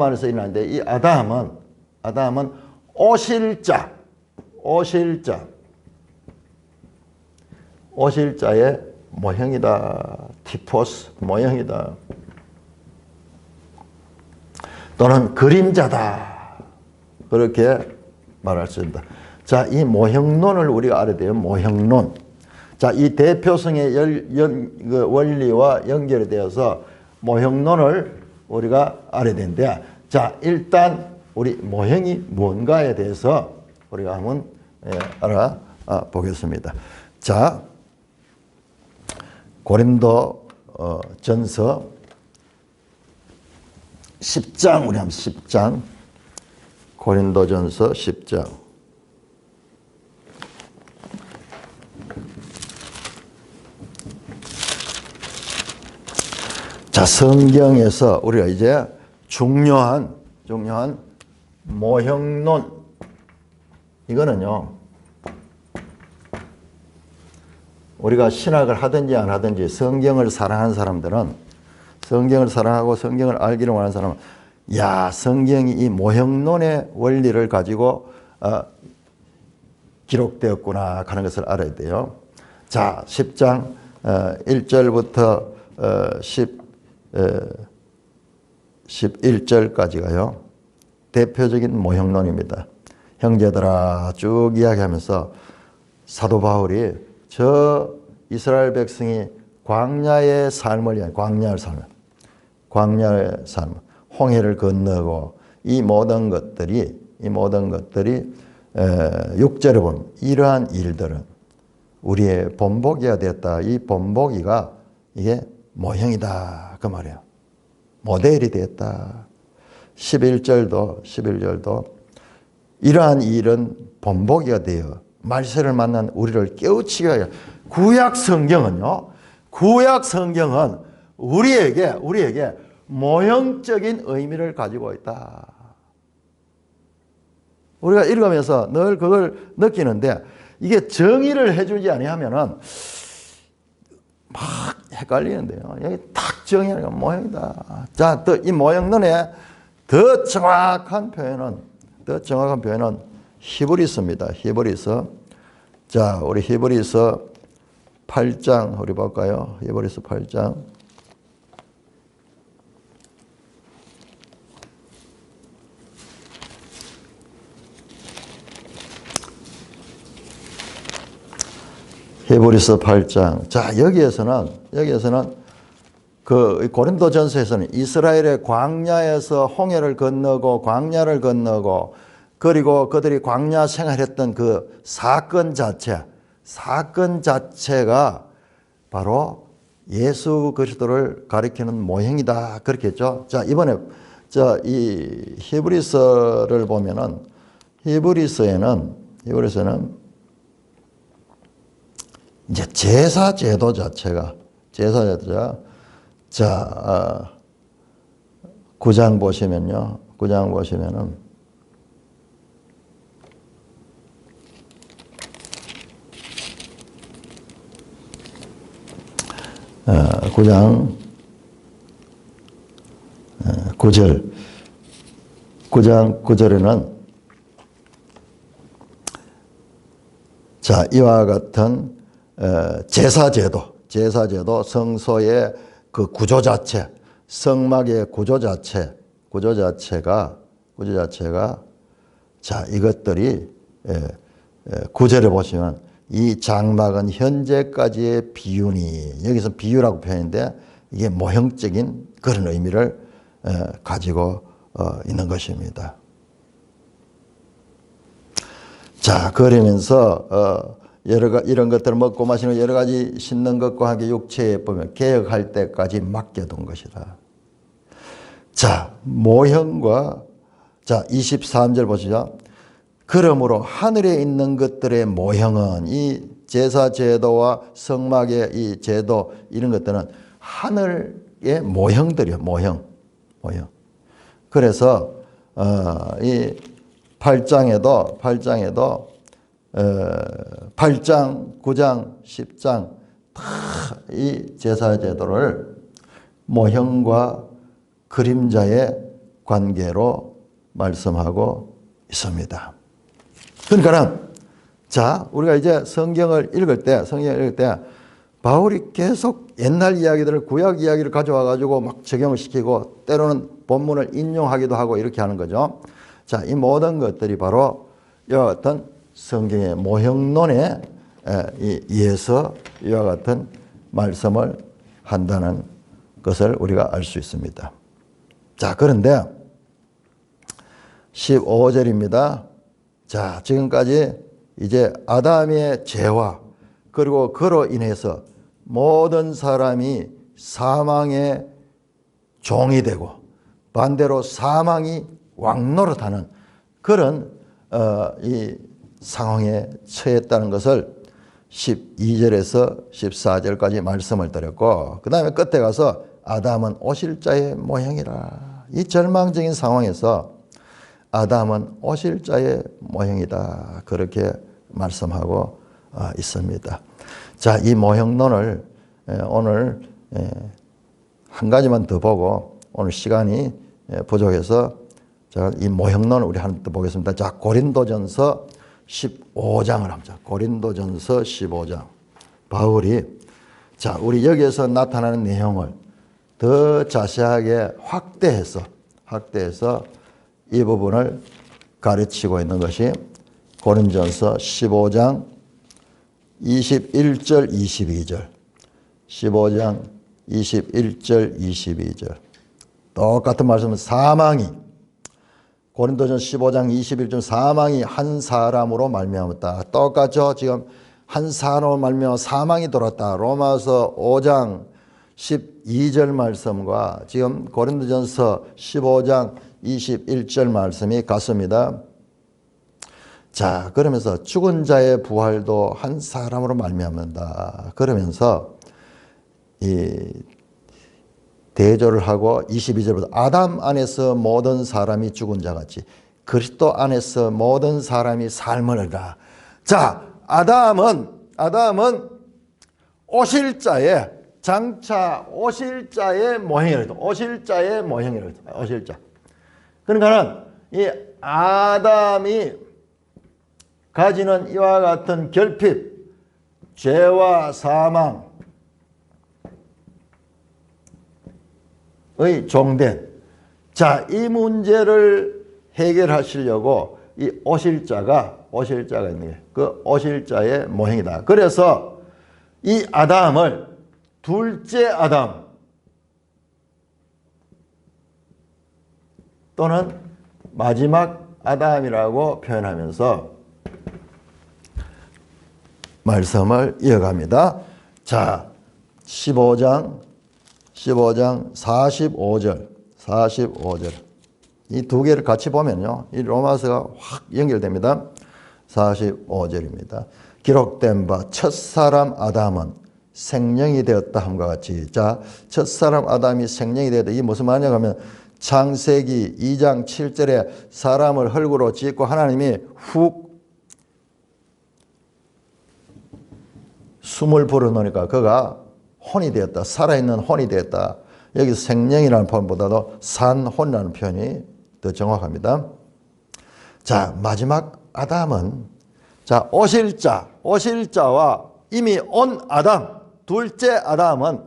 안에서 일어나는데, 이 아담은 오실자의 모형이다. 티포스 모형이다. 또는 그림자다. 그렇게 말할 수 있다. 자, 이 모형론을 우리가 알아야 돼요. 모형론. 자, 이 대표성의 그 원리와 연결이 되어서 모형론을 우리가 알아야 되는데, 자, 일단 우리 모형이 뭔가에 대해서 우리가 한번 알아보겠습니다. 자, 고린도 전서 10장, 우리 한번 10장. 고린도전서 10장. 자, 성경에서 우리가 이제 중요한 모형론, 이거는요, 우리가 신학을 하든지 안 하든지 성경을 사랑하는 사람들은, 성경을 사랑하고 성경을 알기를 원하는 사람은, 야, 성경이 이 모형론의 원리를 가지고 기록되었구나 하는 것을 알아야 돼요. 자, 10장 1절부터 11절까지가요. 대표적인 모형론입니다. 형제들아 쭉 이야기하면서 사도 바울이 저 이스라엘 백성이 광야의 삶을, 광야의 삶, 홍해를 건너고 이 모든 것들이 6절에 보면 이러한 일들은 우리의 본보기가 되었다. 이 본보기가 이게 모형이다. 그 말이에요. 모델이 되었다. 11절도 이러한 일은 본보기가 되어 말세를 만난 우리를 깨우치게 하여. 구약 성경은 우리에게 모형적인 의미를 가지고 있다. 우리가 읽으면서 늘 그걸 느끼는데, 이게 정의를 해주지 아니하면은 막 헷갈리는데요. 여기 딱 정의하는 건 모형이다. 자, 또 이 모형론의 더 정확한 표현은 히브리서입니다. 히브리서. 자, 우리 히브리서 8장 우리 볼까요? 히브리서 8장. 히브리서 8장. 자, 여기에서는 그 고린도전서에서는 이스라엘의 광야에서 홍해를 건너고 광야를 건너고, 그리고 그들이 광야 생활했던 그 사건 자체가 바로 예수 그리스도를 가리키는 모형이다. 그렇게 했죠. 자, 이번에 이 히브리서를 보면은 히브리서에는 이제 제사 제도 자체가 자, 9장 보시면은 9장 9절에는 자, 이와 같은 제사제도, 성소의 그 구조 자체, 성막의 구조 자체가 자, 이것들이 9절에 보시면 이 장막은 현재까지의 비유니, 여기서 비유라고 표현인데 이게 모형적인 그런 의미를 가지고 있는 것입니다. 자, 그러면서 이런 것들을 먹고 마시는 여러 가지 씻는 것과 함께 육체에 보면 개혁할 때까지 맡겨둔 것이다. 자, 모형과, 자, 23절 보시죠. 그러므로 하늘에 있는 것들의 모형은, 이 제사 제도와 성막의 이 제도, 이런 것들은 하늘의 모형들이요. 모형. 그래서 이 8장에도 8장, 9장, 10장 다 이 제사 제도를 모형과 그림자의 관계로 말씀하고 있습니다. 그러니까는 자, 우리가 이제 성경을 읽을 때 바울이 계속 옛날 이야기들을 구약 이야기를 가져와 가지고 막 적용을 시키고 때로는 본문을 인용하기도 하고 이렇게 하는 거죠. 자, 이 모든 것들이 바로 이와 같은 성경의 모형론에 의해서 이와 같은 말씀을 한다는 것을 우리가 알 수 있습니다. 자, 그런데 15절입니다. 자, 지금까지 이제 아담의 죄와 그리고 그로 인해서 모든 사람이 사망의 종이 되고 반대로 사망이 왕노릇하는 그런 이 상황에 처했다는 것을 12절에서 14절까지 말씀을 드렸고 그 다음에 끝에 가서 아담은 오실자의 모형이라. 이 절망적인 상황에서 아담은 오실자의 모형이다. 그렇게 말씀하고 있습니다. 자, 이 모형론을 오늘 한 가지만 더 보고 오늘 시간이 부족해서 제가 이 모형론을 우리 하나 더 보겠습니다. 자, 고린도전서 15장을 합니다. 고린도전서 15장. 바울이 자, 우리 여기에서 나타나는 내용을 더 자세하게 확대해서 이 부분을 가르치고 있는 것이 고린도전서 15장 21절 22절 15장 21절 22절 똑같은 말씀은 사망이 고린도전 15장 21절 사망이 한 사람으로 말미암았다. 똑같죠. 지금 한 사람으로 말미암아 사망이 돌았다. 로마서 5장 12절 말씀과 지금 고린도전서 15장 21절 말씀이 같습니다. 자, 그러면서 죽은 자의 부활도 한 사람으로 말미암는다. 그러면서 이 대조를 하고 22절부터 아담 안에서 모든 사람이 죽은 자같이 그리스도 안에서 모든 사람이 삶을 얻으라. 자, 아담은 오실 자의 장차 오실 자의 모형이라도 오실 자. 그러니까는 이 아담이 가지는 이와 같은 결핍, 죄와 사망의 종된 자, 이 문제를 해결하시려고 이 오실 자가 있는 게 그 오실 자의 모형이다. 그래서 이 아담을 둘째 아담 또는 마지막 아담이라고 표현하면서 말씀을 이어갑니다. 자, 15장 45절 이 두 개를 같이 보면요, 이 로마서가 확 연결됩니다. 45절입니다. 기록된 바 첫사람 아담은 생명이 되었다 함과 같이. 자, 첫사람 아담이 생명이 되었다. 이게 무슨 말이냐 하면 창세기 2장 7절에 사람을 흙으로 짓고 하나님이 훅 숨을 불어넣으니까 그가 혼이 되었다. 살아있는 혼이 되었다. 여기서 생명이라는 표현보다도 산혼이라는 표현이 더 정확합니다. 자, 마지막 아담은 자, 오실 자와 이미 온 아담, 둘째 아담은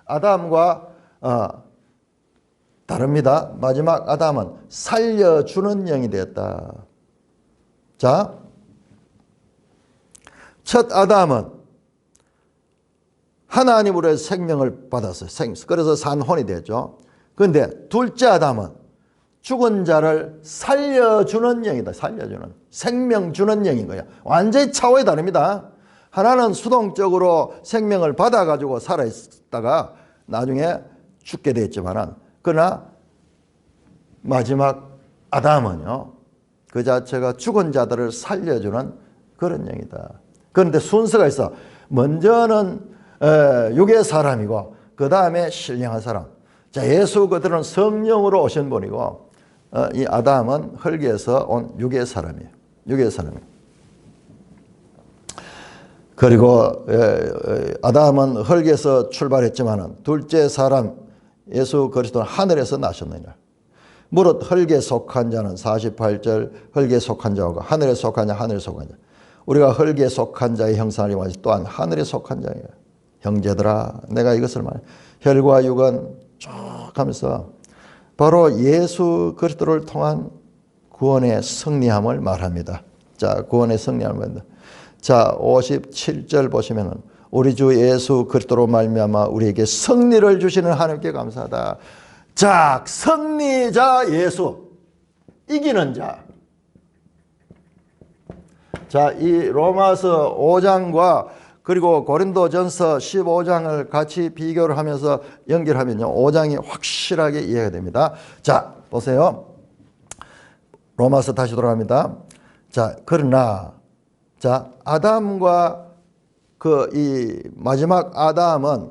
아담과 다릅니다. 마지막 아담은 살려주는 영이 되었다. 자, 첫 아담은 하나님으로의 생명을 받았어요. 그래서 산혼이 되었죠. 그런데 둘째 아담은 죽은 자를 살려주는 영이다. 생명 주는 영인 거야. 완전히 차원이 다릅니다. 하나는 수동적으로 생명을 받아가지고 살아있다가 나중에 죽게 됐지만 그러나 마지막 아담은요, 그 자체가 죽은 자들을 살려주는 그런 영이다. 그런데 순서가 있어. 먼저는 육의 사람이고 그 그 다음에 신령한 사람. 자, 예수 그들은 성령으로 오신 분이고 이 아담은 흙에서 온 육의 사람이에요. 육의 사람이에요. 그리고 아담은 흙에서 출발했지만은 둘째 사람 예수 그리스도는 하늘에서 나셨느니라. 무릇 흙에 속한 자는 48절 흙에 속한 자고 하늘에 속한 자 하늘에 속한 자. 우리가 흙에 속한 자의 형상을 입어야지 또한 하늘에 속한 자예요. 형제들아 내가 이것을 말해. 혈과 육은 쭉 하면서 바로 예수 그리스도를 통한 구원의 승리함을 말합니다. 자, 구원의 승리함을 말합니다. 자, 57절 보시면은 우리 주 예수 그리스도로 말미암아 우리에게 승리를 주시는 하나님께 감사하다. 자, 승리자 예수, 이기는 자. 자, 이 로마서 5장과 그리고 고린도전서 15장을 같이 비교를 하면서 연결하면요, 5장이 확실하게 이해가 됩니다. 자, 보세요. 로마서 다시 돌아갑니다. 자, 그러나 자, 아담과 이 마지막 아담은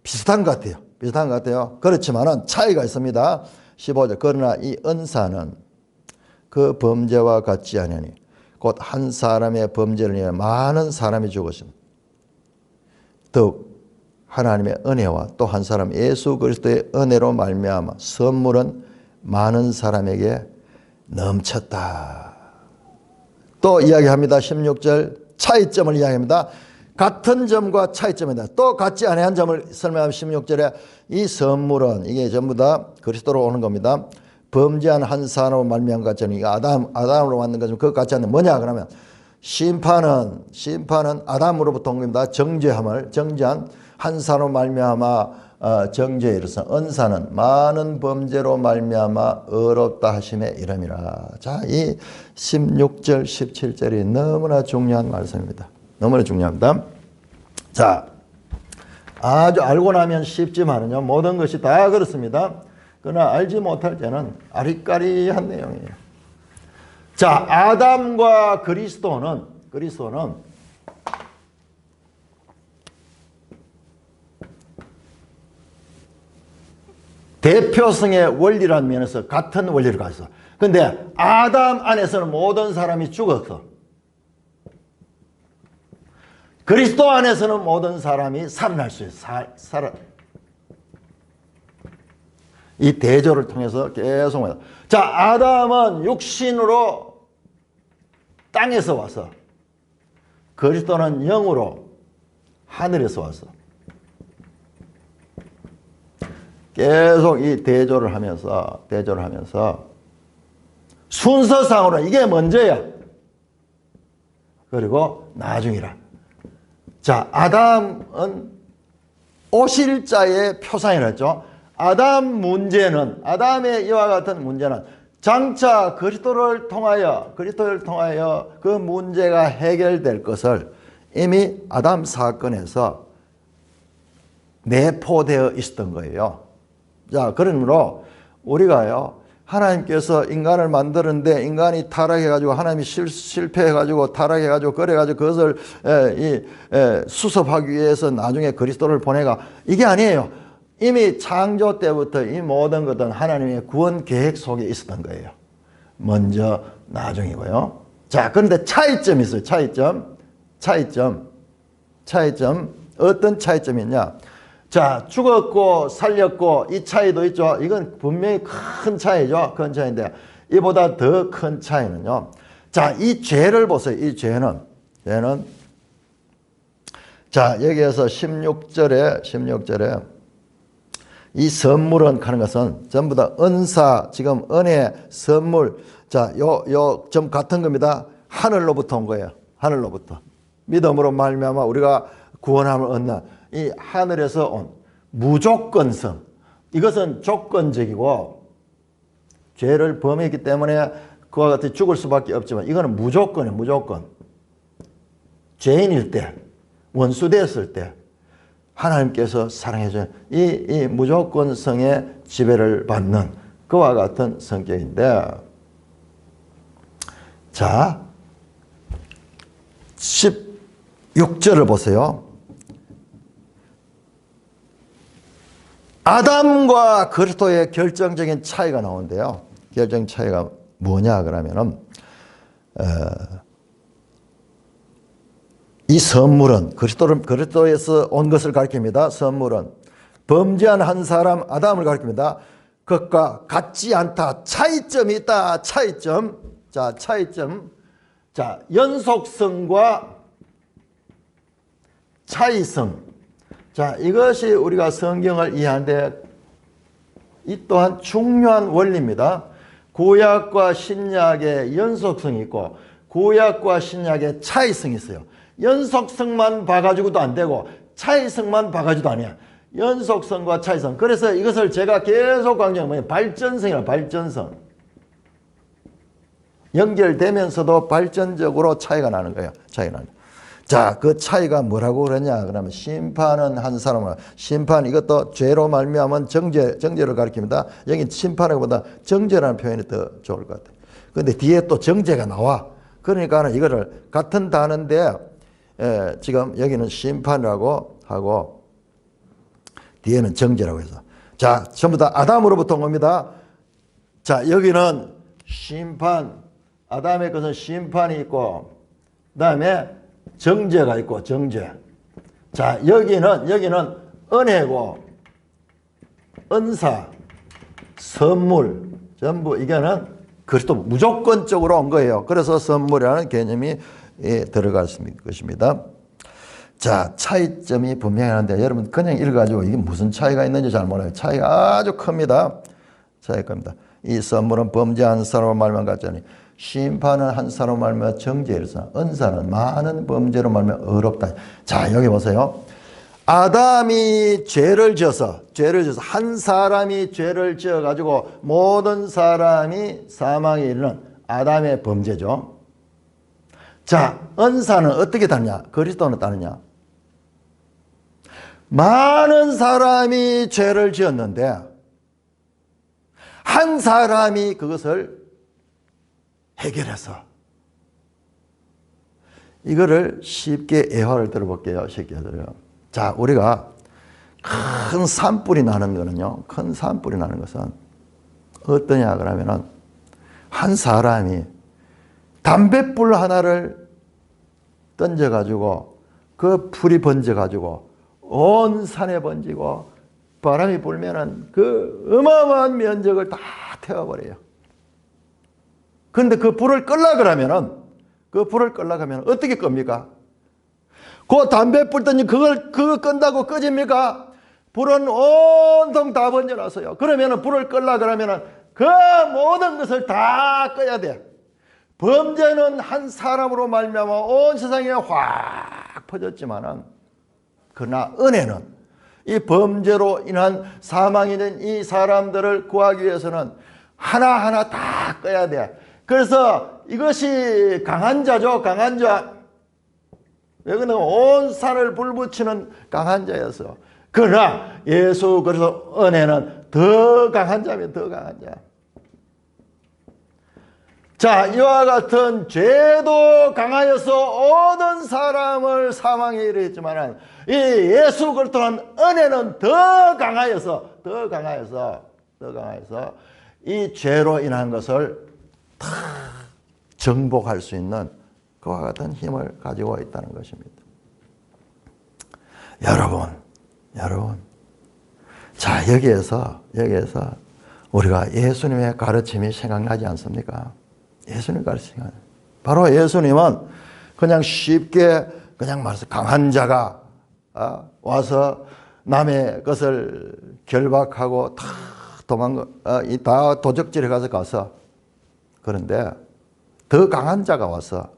비슷한 것 같아요. 비슷한 것 같아요. 그렇지만은 차이가 있습니다. 15절. 그러나 이 은사는 그 범죄와 같지 아니하니 곧 한 사람의 범죄를 위해 많은 사람이 죽었습니다. 더욱 하나님의 은혜와 또 한 사람 예수 그리스도의 은혜로 말미암아 선물은 많은 사람에게 넘쳤다. 또 이야기합니다. 16절 차이점을 이야기합니다. 같은 점과 차이점이다. 또 같지 아니한 점을 설명하면 16절에 이 선물은 이게 전부 다 그리스도로 오는 겁니다. 범죄한 한 사람으로 말미암은 같지 않은 이거 아담으로 만든 것은 그것 같지 않은 뭐냐 그러면 심판은 아담으로부터 온 겁니다. 정죄한 한 사람으로 말미암아 정죄에 이르서 은사는 많은 범죄로 말미암아 의롭다 하심에 이름이라. 자, 이 16절 17절이 너무나 중요한 말씀입니다. 너무나 중요합니다. 자, 아주 알고 나면 쉽지만은요 모든 것이 다 그렇습니다. 그러나 알지 못할 때는 아리까리한 내용이에요. 자, 아담과 그리스도는 대표성의 원리라는 면에서 같은 원리를 가지고 있어. 근데 아담 안에서는 모든 사람이 죽었어. 그리스도 안에서는 모든 사람이 살아날 수 있어. 이 대조를 통해서 계속. 자, 아담은 육신으로 땅에서 왔어. 그리스도는 영으로 하늘에서 왔어. 계속 이 대조를 하면서 순서상으로 이게 먼저야. 그리고 나중이라. 자, 아담은 오실 자의 표상이라 했죠. 아담의 이와 같은 문제는 장차 그리스도를 통하여 그 문제가 해결될 것을 이미 아담 사건에서 내포되어 있었던 거예요. 자, 그러므로 우리가요, 하나님께서 인간을 만드는데 인간이 타락해가지고 하나님이 실패해가지고 타락해가지고 그래가지고 그것을 수습하기 위해서 나중에 그리스도를 보내가 이게 아니에요. 이미 창조 때부터 이 모든 것은 하나님의 구원 계획 속에 있었던 거예요. 먼저 나중이고요. 자, 그런데 차이점이 있어요. 차이점. 어떤 차이점이냐? 자, 죽었고 살렸고 이 차이도 있죠. 이건 분명히 큰 차이죠. 큰 차이인데 이보다 더 큰 차이는요. 자, 이 죄를 보세요. 이 죄는 자, 여기에서 16절에 이 선물은 하는 것은 전부 다 은사, 지금 은혜, 선물. 자, 좀 같은 겁니다. 하늘로부터 온 거예요. 하늘로부터. 믿음으로 말미암아 우리가 구원함을 얻는 이 하늘에서 온 무조건성. 이것은 조건적이고 죄를 범했기 때문에 그와 같이 죽을 수밖에 없지만 이거는 무조건이에요. 무조건. 죄인일 때, 원수 되었을 때 하나님께서 사랑해주는 이 무조건성의 지배를 받는 그와 같은 성격인데, 자, 16절을 보세요. 아담과 그리스도의 결정적인 차이가 나오는데요. 결정적인 차이가 뭐냐 그러면은 이 선물은 그리스도에서 온 것을 가리킵니다. 선물은 범죄한 한 사람 아담을 가리킵니다. 그것과 같지 않다. 차이점이 있다. 차이점. 자, 차이점. 자, 연속성과 차이성. 자, 이것이 우리가 성경을 이해하는데 이 또한 중요한 원리입니다. 구약과 신약의 연속성이 있고 구약과 신약의 차이성이 있어요. 연속성만 봐가지고도 안 되고 차이성만 봐가지고도 아니야. 연속성과 차이성. 그래서 이것을 제가 계속 강조하는 거예요. 발전성이라 발전성. 연결되면서도 발전적으로 차이가 나는 거예요. 차이가 나는 거예요. 자, 그 차이가 뭐라고 그러냐? 그러면 심판은 한 사람을, 심판 이것도 죄로 말미암은 정죄를 가리킵니다. 여기 심판보다 정죄라는 표현이 더 좋을 것 같아요. 그런데 뒤에 또 정죄가 나와. 그러니까 이거를 같은 단어인데 지금 여기는 심판이라고 하고 뒤에는 정죄라고 해서. 자, 전부 다 아담으로부터 온 겁니다. 자, 여기는 심판, 아담의 것은 심판이 있고 그 다음에 정죄가 있고 정죄. 자, 여기는 은혜고 은사, 선물 전부 이게는 그리스도 무조건적으로 온 거예요. 그래서 선물이라는 개념이 들어갈 것입니다. 자, 차이점이 분명히 하는데 여러분 그냥 읽어가지고 이게 무슨 차이가 있는지 잘 몰라요. 차이가 아주 큽니다. 차이가 큽니다. 이 선물은 범죄한 사람을 말만 같자니 심판은 한 사람 말면 정죄일서 은사는 많은 범죄로 말면 어렵다. 자, 여기 보세요. 아담이 죄를 지어서 한 사람이 죄를 지어 가지고 모든 사람이 사망에 이르는 아담의 범죄죠. 자, 은사는 어떻게 따느냐? 그리스도는 따느냐? 많은 사람이 죄를 지었는데 한 사람이 그것을 해결해서 이거를 쉽게 예화를 들어볼게요. 쉽게 들어요. 자, 우리가 큰 산불이 나는 거는요. 큰 산불이 나는 것은 어떠냐 그러면은 한 사람이 담뱃불 하나를 던져가지고 그 불이 번져가지고 온 산에 번지고 바람이 불면은 그 어마어마한 면적을 다 태워버려요. 그런데 그 불을 끌려고 하면 어떻게 끕니까? 그 담뱃불 던진 그거 끈다고 꺼집니까? 불은 온통 다 번져놨어요. 그러면 불을 끌려고 하면 그 모든 것을 다 꺼야 돼. 범죄는 한 사람으로 말미암아 온 세상에 확 퍼졌지만은 그러나 은혜는 이 범죄로 인한 사망이 된 이 사람들을 구하기 위해서는 하나하나 다 꺼야 돼. 그래서 이것이 강한 자죠. 강한 자. 왜 그러냐면 온 산을 불붙이는 강한 자였어. 그러나 예수 그래서 은혜는 더 강한 자면 더 강한 자. 자, 이와 같은 죄도 강하여서 모든 사람을 사망에 이르렀지만 이 예수 그리스도는 은혜는 더 강하여서 이 죄로 인한 것을 다 정복할 수 있는 그와 같은 힘을 가지고 있다는 것입니다. 여러분. 자, 여기에서 우리가 예수님의 가르침이 생각나지 않습니까? 예수님 가르침이. 바로 예수님은 그냥 쉽게 그냥 말해서 강한 자가 와서 남의 것을 결박하고 다 다 도적질해 가서 그런데 더 강한 자가 와서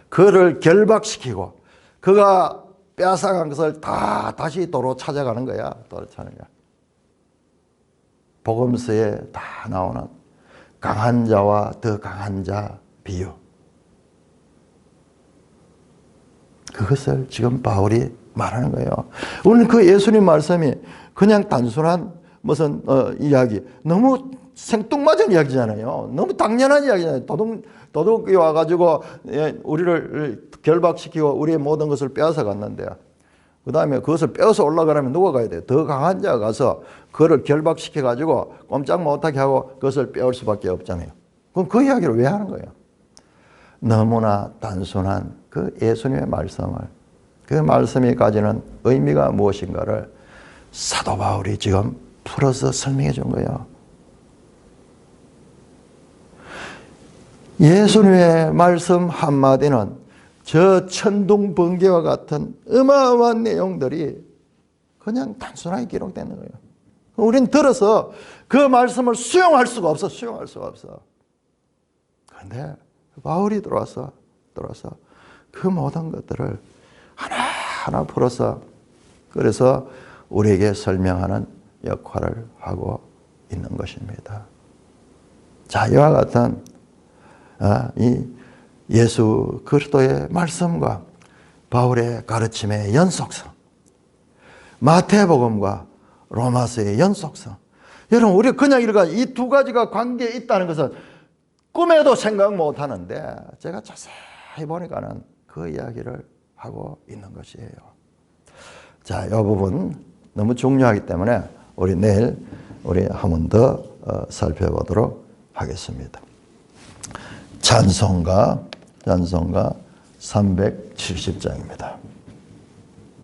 그를 결박시키고 그가 빼앗아간 것을 다 다시 도로 찾아가는 거야. 복음서에 다 나오는 강한 자와 더 강한 자 비유. 그것을 지금 바울이 말하는 거예요. 오늘 그 예수님 말씀이 그냥 단순한 무슨 이야기, 너무 생뚱맞은 이야기잖아요. 너무 당연한 이야기잖아요. 도둑이 와가지고 우리를 결박시키고 우리의 모든 것을 빼앗아 갔는데 그 다음에 그것을 빼어서 올라가려면 누가 가야 돼요? 더 강한 자가 가서 그를 결박시켜가지고 꼼짝 못하게 하고 그것을 빼올 수밖에 없잖아요. 그럼 그 이야기를 왜 하는 거예요? 너무나 단순한 그 예수님의 말씀을, 그 말씀이 가지는 의미가 무엇인가를 사도 바울이 지금 풀어서 설명해 준 거예요. 예수님의 말씀 한마디는 저 천둥 번개와 같은 어마어마한 내용들이 그냥 단순하게 기록되는 거예요. 우리는 들어서 그 말씀을 수용할 수가 없어. 수용할 수가 없어. 그런데 바울이 들어와서 그 모든 것들을 하나하나 풀어서 그래서 우리에게 설명하는 역할을 하고 있는 것입니다. 자, 이와 같은 이 예수 그리스도의 말씀과 바울의 가르침의 연속성, 마태복음과 로마서의 연속성. 여러분, 우리 그냥 읽어 이 두 가지가 관계에 있다는 것은 꿈에도 생각 못 하는데 제가 자세히 보니까는 그 이야기를 하고 있는 것이에요. 자, 이 부분 너무 중요하기 때문에 우리 내일 한 번 더 살펴보도록 하겠습니다. 찬송가 370장입니다.